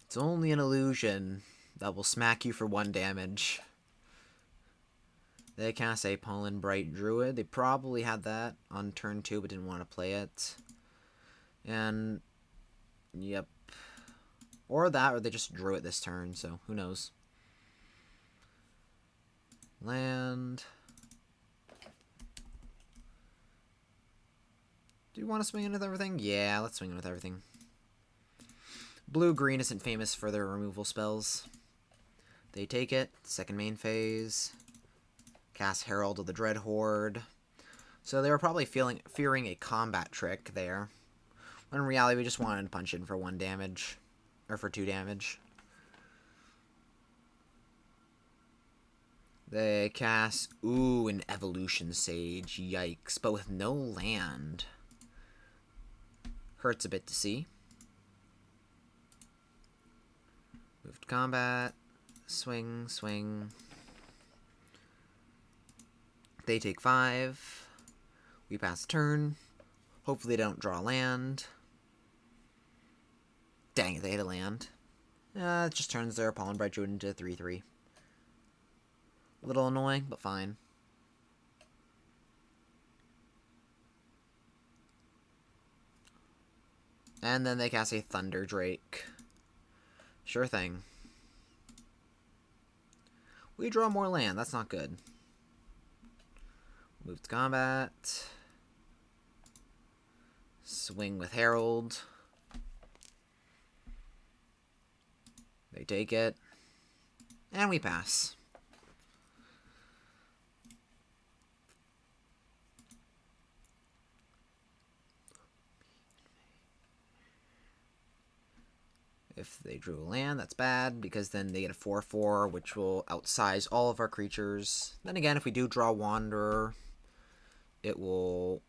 It's only an illusion that will smack you for 1 damage. They cast a Pollen Bright Druid. They probably had that on turn 2, but didn't want to play it. And, yep. Or that, or they just drew it this turn, so who knows. Land. Do you want to swing in with everything? Yeah, let's swing in with everything. Blue-green isn't famous for their removal spells. They take it. Second main phase. Cast Herald of the Dreadhorde. So they were probably fearing a combat trick there. When in reality, we just wanted to punch in for 1 damage. Or for 2 damage. They cast, an Evolution Sage. Yikes. But with no land. Hurts a bit to see. Move to combat. Swing, swing. They take 5. We pass the turn. Hopefully they don't draw land. Dang it, they hit a land. It just turns their Pollen Bright Druid into 3/3. A little annoying, but fine. And then they cast a Thunder Drake. Sure thing. We draw more land. That's not good. Move to combat. Swing with Herald. They take it. And we pass. If they drew a land, that's bad, because then they get a 4/4, which will outsize all of our creatures. Then again, if we do draw Wanderer, it will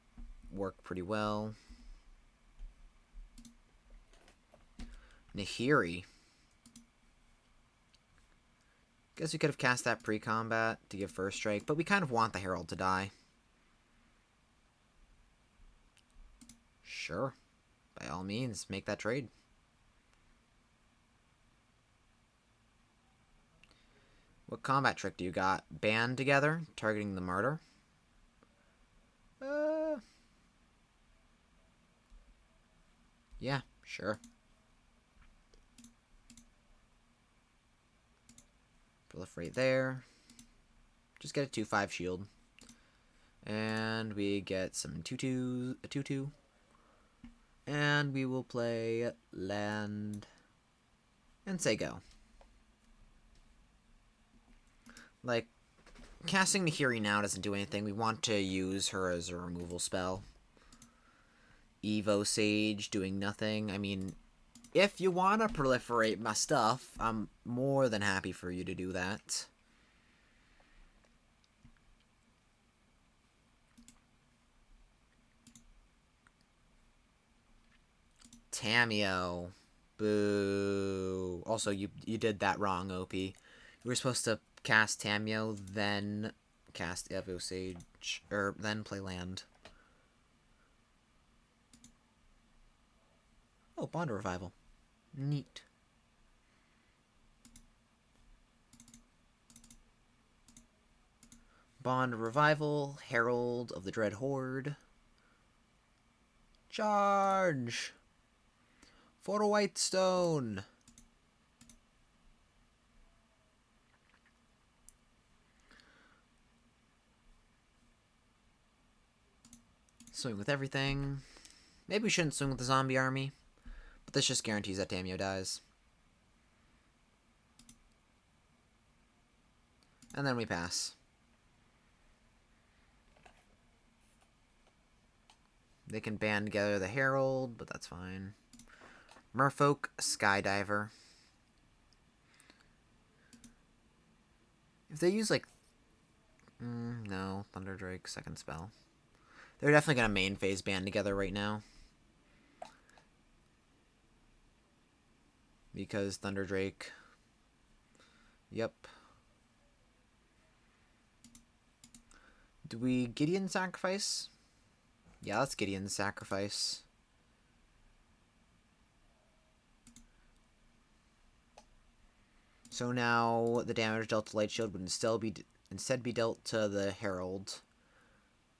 work pretty well. Nahiri. Guess we could have cast that pre-combat to give first strike, but we kind of want the Herald to die. Sure. By all means, make that trade. What combat trick do you got? Band together, targeting the Martyr. Yeah, sure. Proliferate there. Just get a 2/5 shield. And we get some 2/2, a 2/2. And we will play land and say go. Like, casting Nahiri now doesn't do anything. We want to use her as a removal spell. Evo Sage doing nothing. I mean, if you want to proliferate my stuff, I'm more than happy for you to do that. Tamiyo. Boo. Also, you did that wrong, OP. You were supposed to cast Tamiyo, then cast Evo Sage, or then play land. Oh, Bond Revival. Neat. Bond Revival, Herald of the Dreadhorde. Charge! For a white stone! Swing with everything. Maybe we shouldn't swing with the zombie army, but this just guarantees that Tamiyo dies. And then we pass. They can band together the Herald, but that's fine. Merfolk, Skydiver. If they use, like... no, Thunderdrake, second spell. They're definitely going to main phase band together right now. Because Thunderdrake... Yep. Do we Gideon Sacrifice? Yeah, let's Gideon Sacrifice. So now the damage dealt to Light Shield would instead be dealt to the Herald.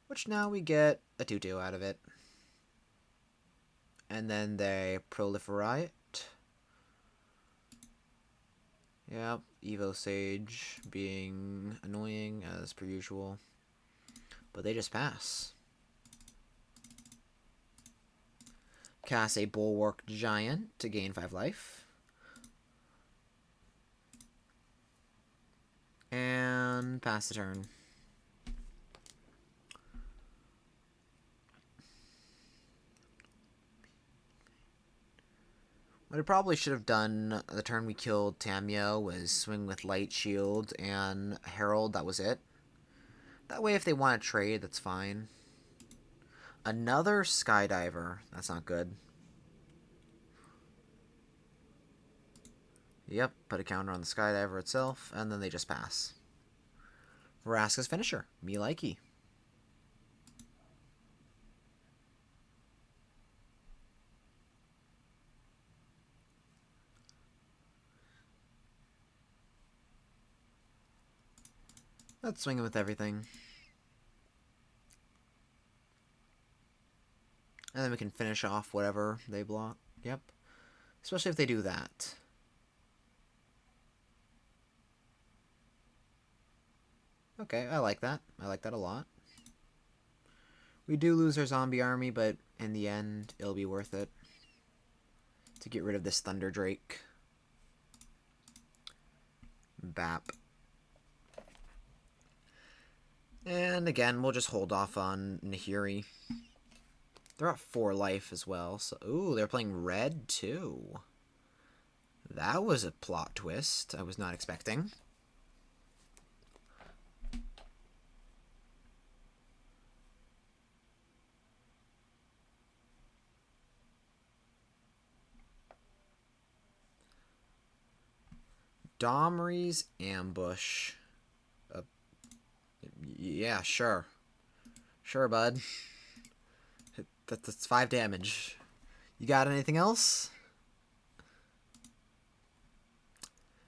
Which now we get a 2-2 out of it. And then they proliferate. Yep, Evo Sage being annoying as per usual. But they just pass. Cast a Bulwark Giant to gain 5 life. And pass the turn. What I probably should have done the turn we killed Tamiyo was swing with Light Shield and Herald. That was it. That way if they want to trade, that's fine. Another Skydiver. That's not good. Yep, put a counter on the Skydiver itself, and then they just pass. Vraska's finisher. Me likey. Let's swing it with everything. And then we can finish off whatever they block. Yep. Especially if they do that. Okay, I like that. I like that a lot. We do lose our zombie army, but in the end, it'll be worth it to get rid of this Thunderdrake. Bap. And again, we'll just hold off on Nahiri. They're at 4 life as well. So, ooh, they're playing red too. That was a plot twist I was not expecting. Domri's Ambush. Yeah, sure. Sure, bud. That's 5 damage. You got anything else?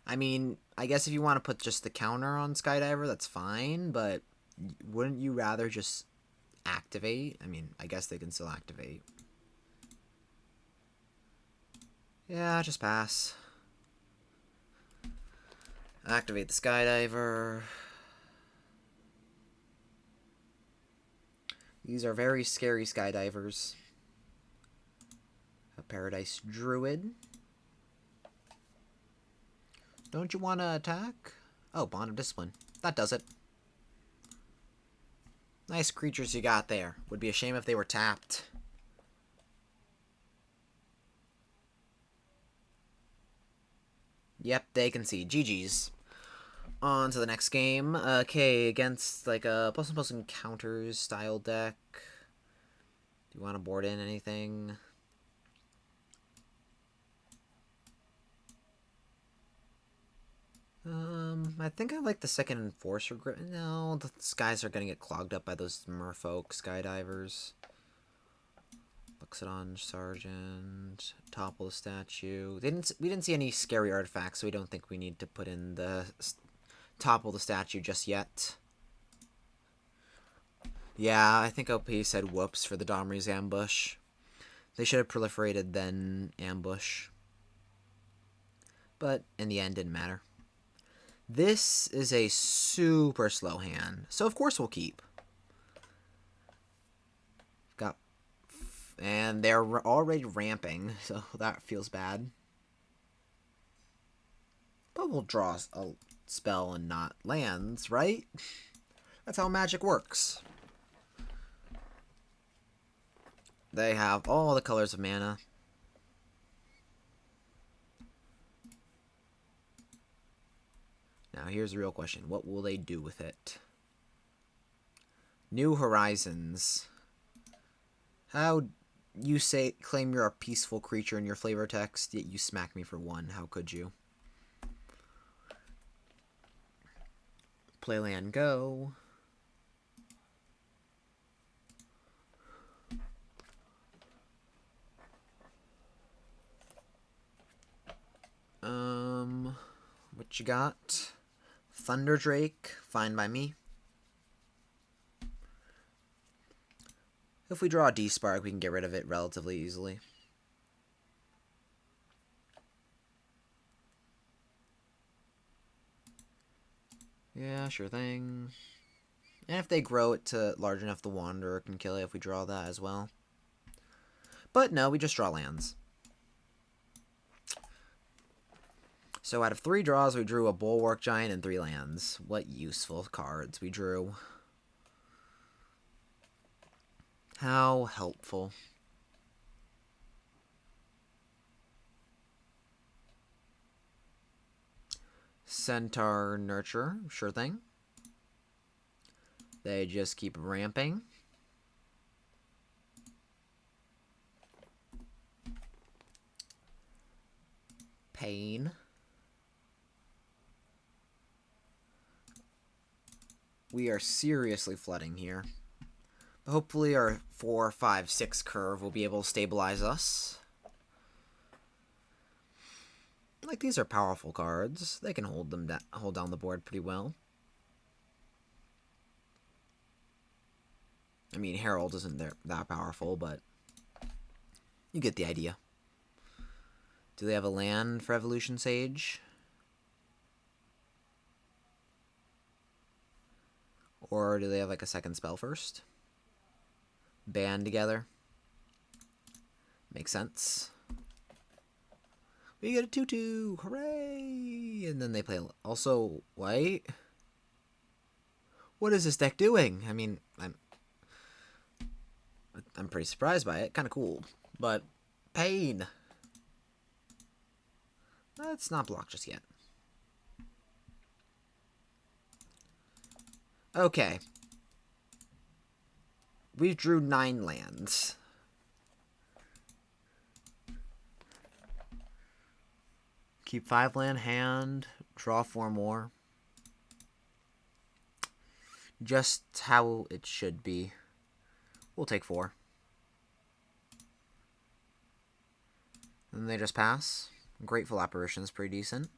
I mean, I guess if you want to put just the counter on Skydiver, that's fine, but wouldn't you rather just activate? I mean, I guess they can still activate. Yeah, just pass. Activate the Skydiver. These are very scary Skydivers. A Paradise Druid. Don't you want to attack? Oh, Bond of Discipline. That does it. Nice creatures you got there. Would be a shame if they were tapped. Yep, they can see. GG's. On to the next game. Okay, against like a plus encounters style deck. Do you want to board in anything? I think I like the second Enforcer grip. No, the skies are gonna get clogged up by those Merfolk Skydivers. Luxodon Sergeant, topple the statue. We didn't see any scary artifacts, so we don't think we need to put in the topple the statue just yet. Yeah, I think OP said whoops for the Domri's Ambush. They should have proliferated then ambush. But in the end, didn't matter. This is a super slow hand, so of course we'll keep. And they're already ramping, so that feels bad. But we'll draw spell and not lands, right? That's how Magic works. They have all the colors of mana. Now here's the real question. What will they do with it? New Horizons. How you claim you're a peaceful creature in your flavor text, yet you smack me for 1. How could you? Play land, go. What you got? Thunder Drake, fine by me. If we draw a D-Spark, we can get rid of it relatively easily. Yeah, sure thing. And if they grow it to large enough, the Wanderer can kill it if we draw that as well. But no, we just draw lands. So out of 3 draws, we drew a Bulwark Giant and 3 lands. What useful cards we drew. How helpful. Centaur Nurture, sure thing. They just keep ramping. Pain. We are seriously flooding here. But hopefully our 4, 5, 6 curve will be able to stabilize us. Like, these are powerful cards. They can hold down the board pretty well. I mean, Herald isn't that powerful, but you get the idea. Do they have a land for Evolution Sage? Or do they have like a second spell first? Band together. Makes sense. We get a 2/2. Hooray! And then they play also white. What is this deck doing? I mean, I'm pretty surprised by it. Kind of cool. But pain. Let's not block just yet. Okay. We drew 9 lands. Keep 5 land hand, draw 4 more. Just how it should be. We'll take 4. And they just pass. Grateful Apparition is pretty decent.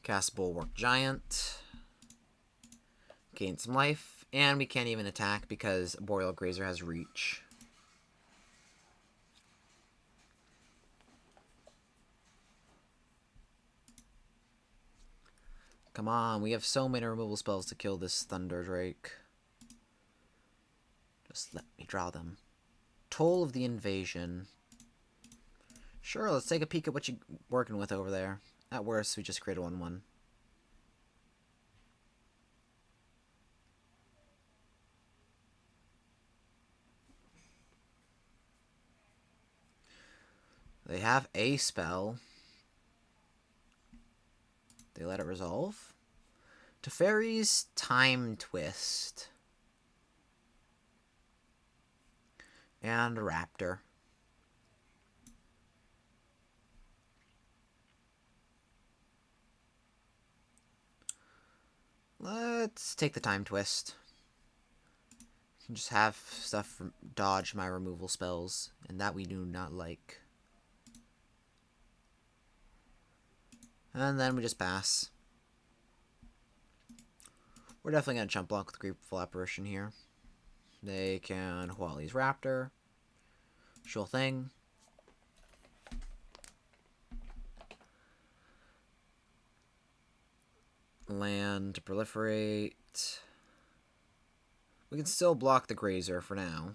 Cast Bulwark Giant. Gain some life. And we can't even attack because Boreal Grazer has reach. Come on, we have so many removal spells to kill this Thunder Drake. Just let me draw them. Toll of the Invasion. Sure, let's take a peek at what you're working with over there. At worst, we just create a 1/1. They have a spell. They let it resolve. Teferi's Time Twist. And a Raptor. Let's take the Time Twist. Just have stuff dodge my removal spells, and that we do not like. And then we just pass. We're definitely going to jump block with Grateful Apparition here. They can Huali's Raptor. Sure thing. Land to proliferate. We can still block the Grazer for now.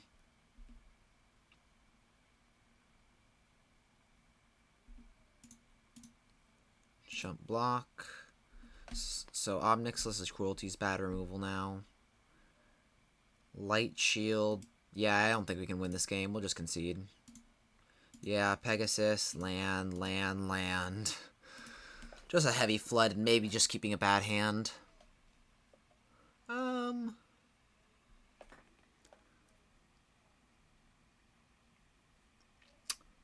Jump block. So Obnixilis is Cruelty's bad removal now. Light Shield. Yeah, I don't think we can win this game. We'll just concede. Yeah, Pegasus, land, land, land. Just a heavy flood and maybe just keeping a bad hand.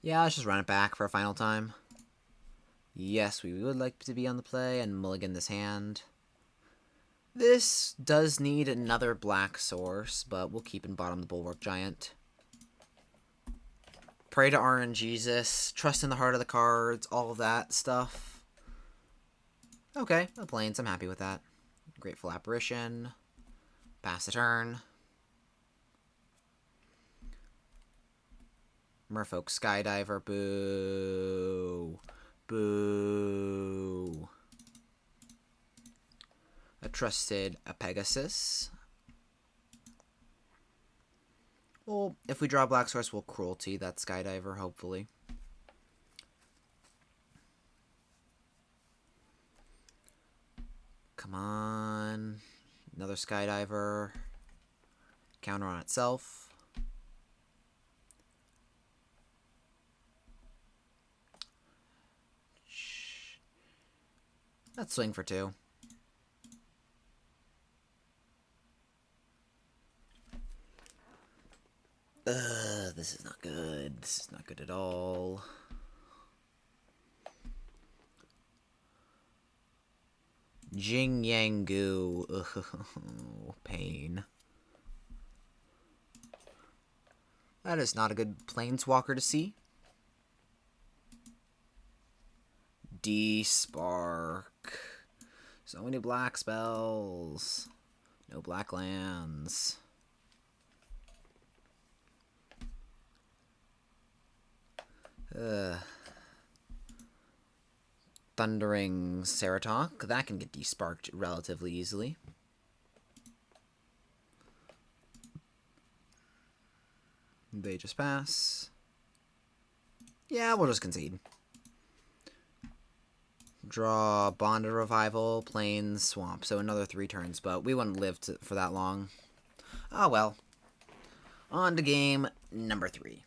Yeah, let's just run it back for a final time. Yes, we would like to be on the play and mulligan this hand. This does need another black source, but we'll keep in bottom the Bulwark Giant. Pray to RNGesus, trust in the heart of the cards, all of that stuff. Okay, the plains, I'm happy with that. Grateful Apparition. Pass the turn. Merfolk Skydiver, boo. Boo. A trusted Pegasus. Well, if we draw Black Source, we'll Cruelty that Skydiver, hopefully. Come on. Another Skydiver. Counter on itself. Let's swing for 2. This is not good. This is not good at all. Jing Yang Gu. Ugh, pain. That is not a good Planeswalker to see. D-Spark. So many black spells. No black lands. Thundering Ceratok. That can get desparked relatively easily. They just pass. Yeah, we'll just concede. Draw Bonded Revival, Plains, Swamp. So another 3 turns, but we wouldn't live for that long. Oh well. On to game number 3.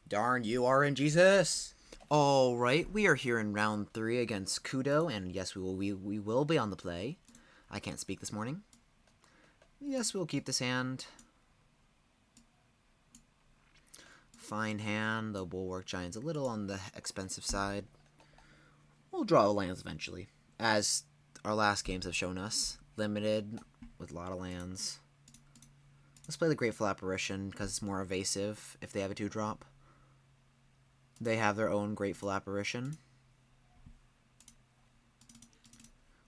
Darn you, RNGesus! Alright, we are here in round 3 against Kudo, and yes, we will be on the play. I can't speak this morning. Yes, we'll keep this hand. Fine hand, the Bulwark Giant's a little on the expensive side. We'll draw lands eventually, as our last games have shown us. Limited, with a lot of lands. Let's play the Grateful Apparition, because it's more evasive if they have a 2-drop. They have their own Grateful Apparition.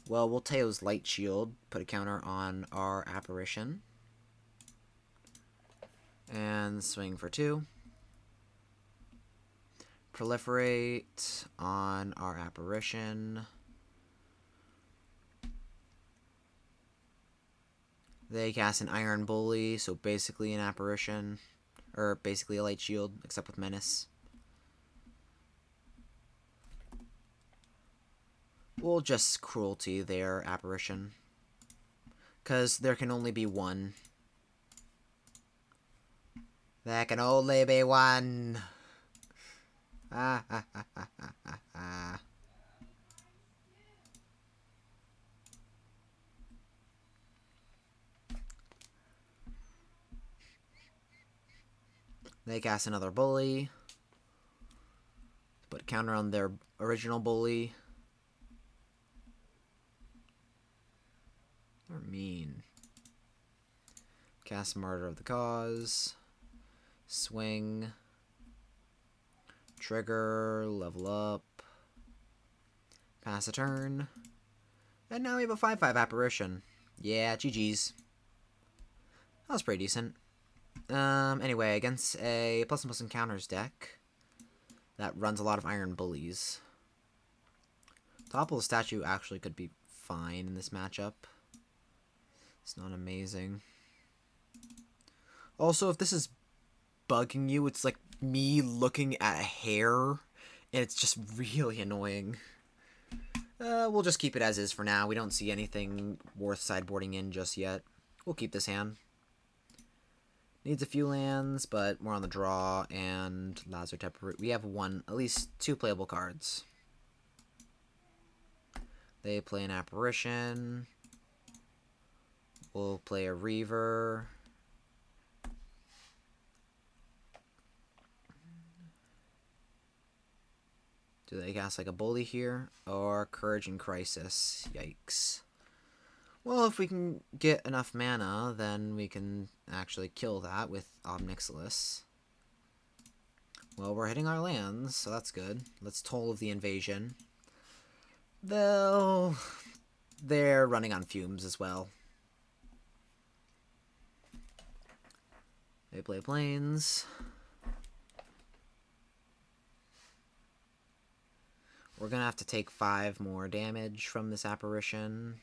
Well, we'll Teo's Light Shield, put a counter on our Apparition. And swing for 2. Proliferate on our Apparition. They cast an Iron Bully, so basically an Apparition. Or basically a Light Shield, except with Menace. We'll just Cruelty their Apparition. Because there can only be one. There can only be one. They cast another Bully. Put a counter on their original Bully. They're mean. Cast Martyr of the Cause. Swing. Trigger. Level up. Pass a turn. And now we have a 5/5 Apparition. Yeah, GG's. That was pretty decent. Anyway, against a plus and counters deck that runs a lot of Iron Bullies. Topple Statue actually could be fine in this matchup. It's not amazing. Also, if this is bugging you, it's like me looking at a hair, and it's just really annoying. We'll just keep it as is for now. We don't see anything worth sideboarding in just yet. We'll keep this hand. Needs a few lands, but we're on the draw, and Lazartep. We have at least 2 playable cards. They play an Apparition. We'll play a Reaver. Do they cast like a Bully here? Or Courage and Crisis? Yikes. Well, if we can get enough mana, then we can actually kill that with Ob Nixilis. Well, we're hitting our lands, so that's good. Let's Toll of the Invasion. They're running on fumes as well. They play Plains. We're going to have to take 5 more damage from this Apparition,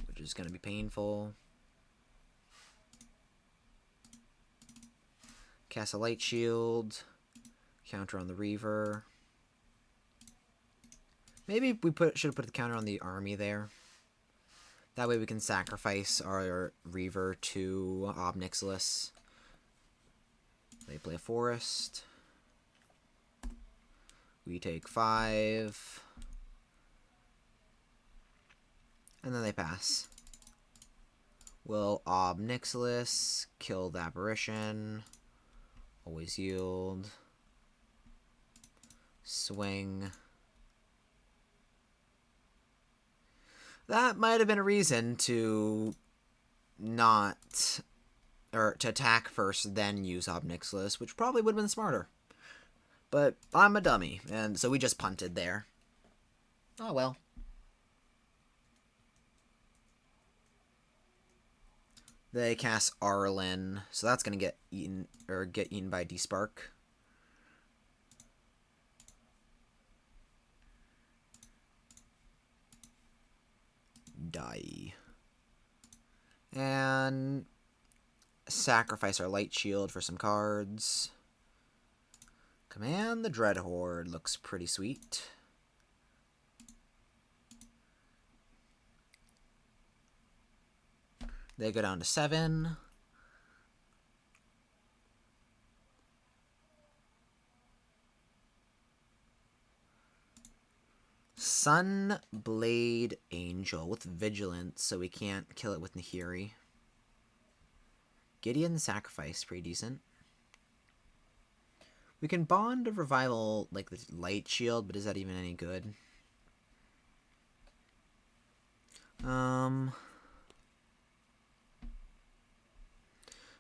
which is going to be painful. Cast a Light Shield. Counter on the Reaver. Maybe we should have put the counter on the army there. That way we can sacrifice our Reaver to Ob Nixilis. They play a Forest. We take 5. And then they pass. We'll Ob Nixilis, kill the Apparition. Always yield. Swing. That might have been a reason to not... or to attack first, then use Ob Nixilis, which probably would have been smarter. But I'm a dummy, and so we just punted there. Oh well. They cast Arlen, so that's gonna get eaten by Despark. Die. And sacrifice our Light Shield for some cards. Command the Dreadhorde looks pretty sweet. They go down to 7. Sunblade Angel with Vigilance, so we can't kill it with Nahiri. Gideon Sacrifice, pretty decent. We can Bond of Revival like the Light Shield, but is that even any good?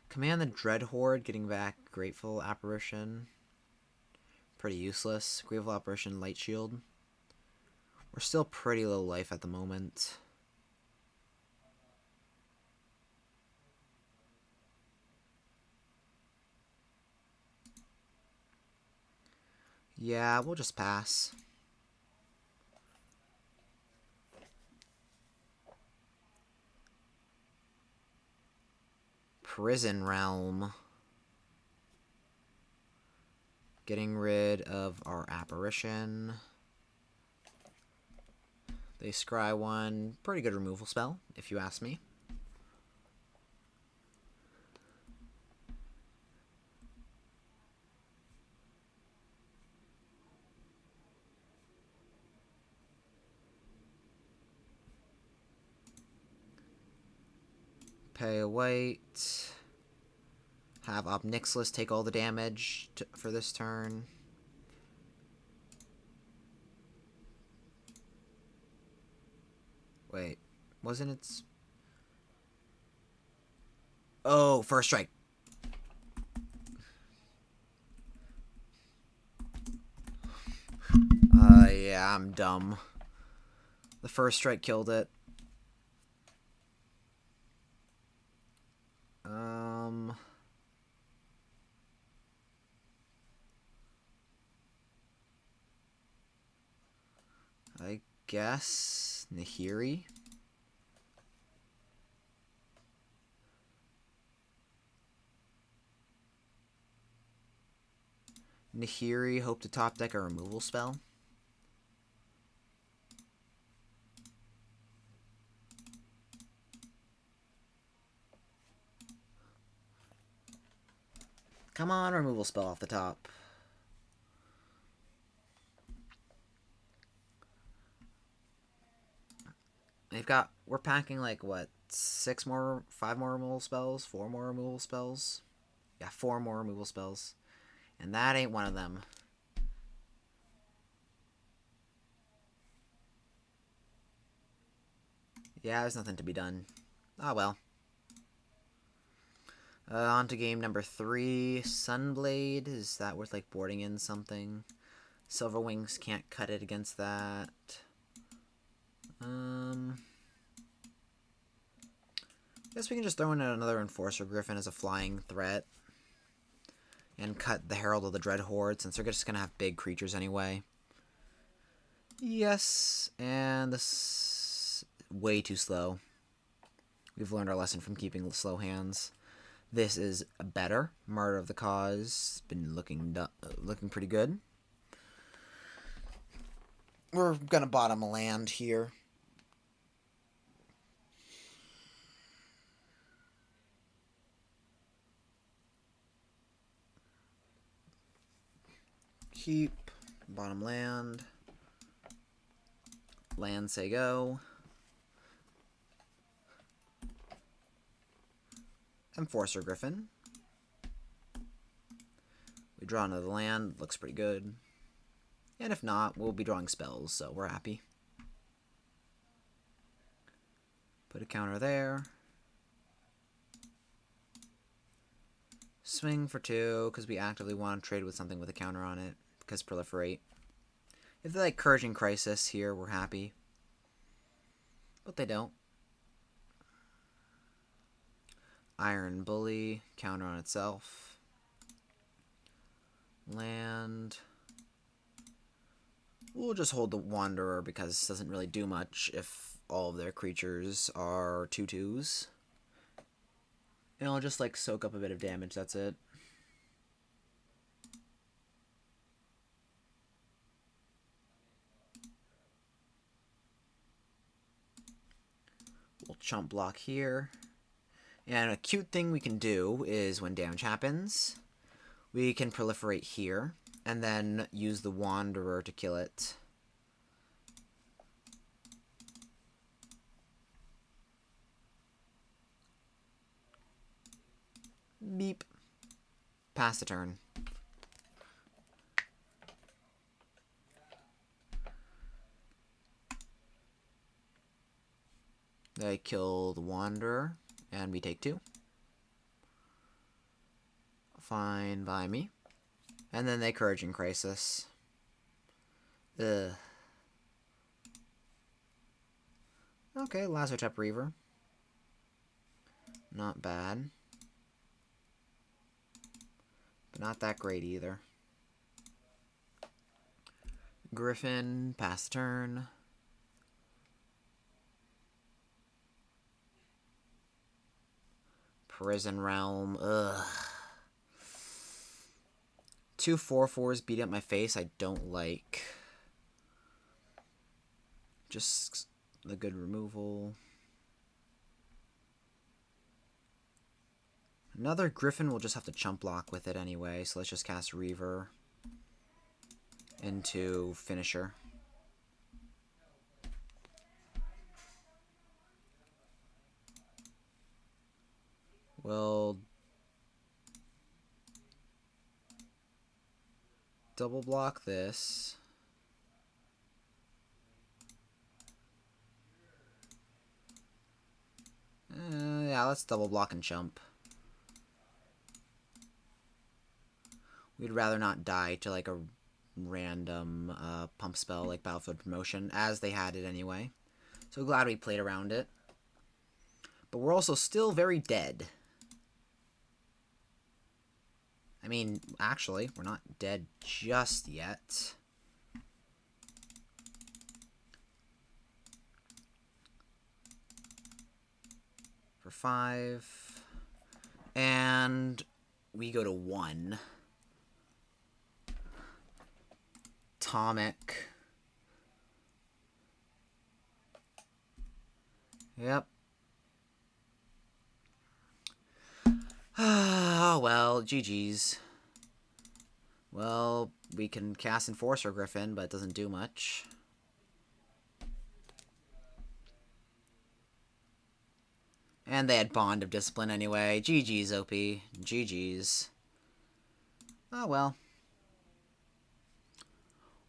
Command the Dreadhorde, getting back Grateful Apparition. Pretty useless. Grateful Apparition, Light Shield. We're still pretty low life at the moment. Yeah, we'll just pass. Prison Realm. Getting rid of our Apparition. They scry 1. Pretty good removal spell, if you ask me. Pay a white. Have Ob Nixilis take all the damage for this turn. Wait, wasn't it? Oh, first strike. Yeah, I'm dumb. The first strike killed it. I guess Nahiri. Nahiri, hope to top deck a removal spell. Come on, removal spell off the top. We're packing like, what, 5 more removal spells? 4 more removal spells? Yeah, 4 more removal spells. And that ain't one of them. Yeah, there's nothing to be done. Ah, well. On to game number 3. Sunblade. Is that worth, like, boarding in something? Silverwings can't cut it against that. Guess we can just throw in another Enforcer Griffin as a flying threat. And cut the Herald of the Dreadhorde, since they're just going to have big creatures anyway. Yes, and this is way too slow. We've learned our lesson from keeping slow hands. This is better. Martyr of the Cause. Been looking pretty good. We're going to bottom a land here. Keep. Bottom land. Land say go. Enforcer Griffin. We draw another land. Looks pretty good. And if not, we'll be drawing spells, so we're happy. Put a counter there. Swing for 2, because we actively want to trade with something with a counter on it, because proliferate. If they like Encouraging Crisis here, we're happy. But they don't. Iron Bully, counter on itself. Land. We'll just hold the Wanderer because it doesn't really do much if all of their creatures are 2/2s. And I'll just like soak up a bit of damage, that's it. We'll chump block here. And a cute thing we can do is when damage happens, we can proliferate here, and then use the Wanderer to kill it. Beep. Pass the turn. They kill the Wanderer, and we take 2. Fine by me. And then they Encouraging Crisis. Ugh. Okay, Lazotep Reaver. Not bad. But not that great either. Griffin, pass turn. Prison Realm, ugh. 2 4/4s beat up my face, I don't like. Just the good removal. Another Griffin will just have to chump block with it anyway, so let's just cast Reaver into Finisher. We'll double block this. Yeah, let's double block and chump. We'd rather not die to like a random pump spell like Battlefield Promotion, as they had it anyway. So glad we played around it. But we're also still very dead. I mean, actually, we're not dead just yet. For 5. And we go to 1. Atomic. Yep. Oh well, GG's. Well, we can cast Enforcer Griffin, but it doesn't do much. And they had Bond of Discipline anyway. GG's, OP. GG's. Oh, well.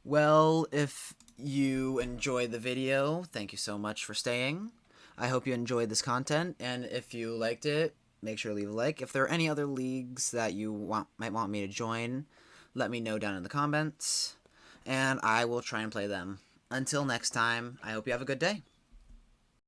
Well, if you enjoyed the video, thank you so much for staying. I hope you enjoyed this content, and if you liked it, make sure to leave a like. If there are any other leagues that you might want me to join, let me know down in the comments, and I will try and play them. Until next time, I hope you have a good day.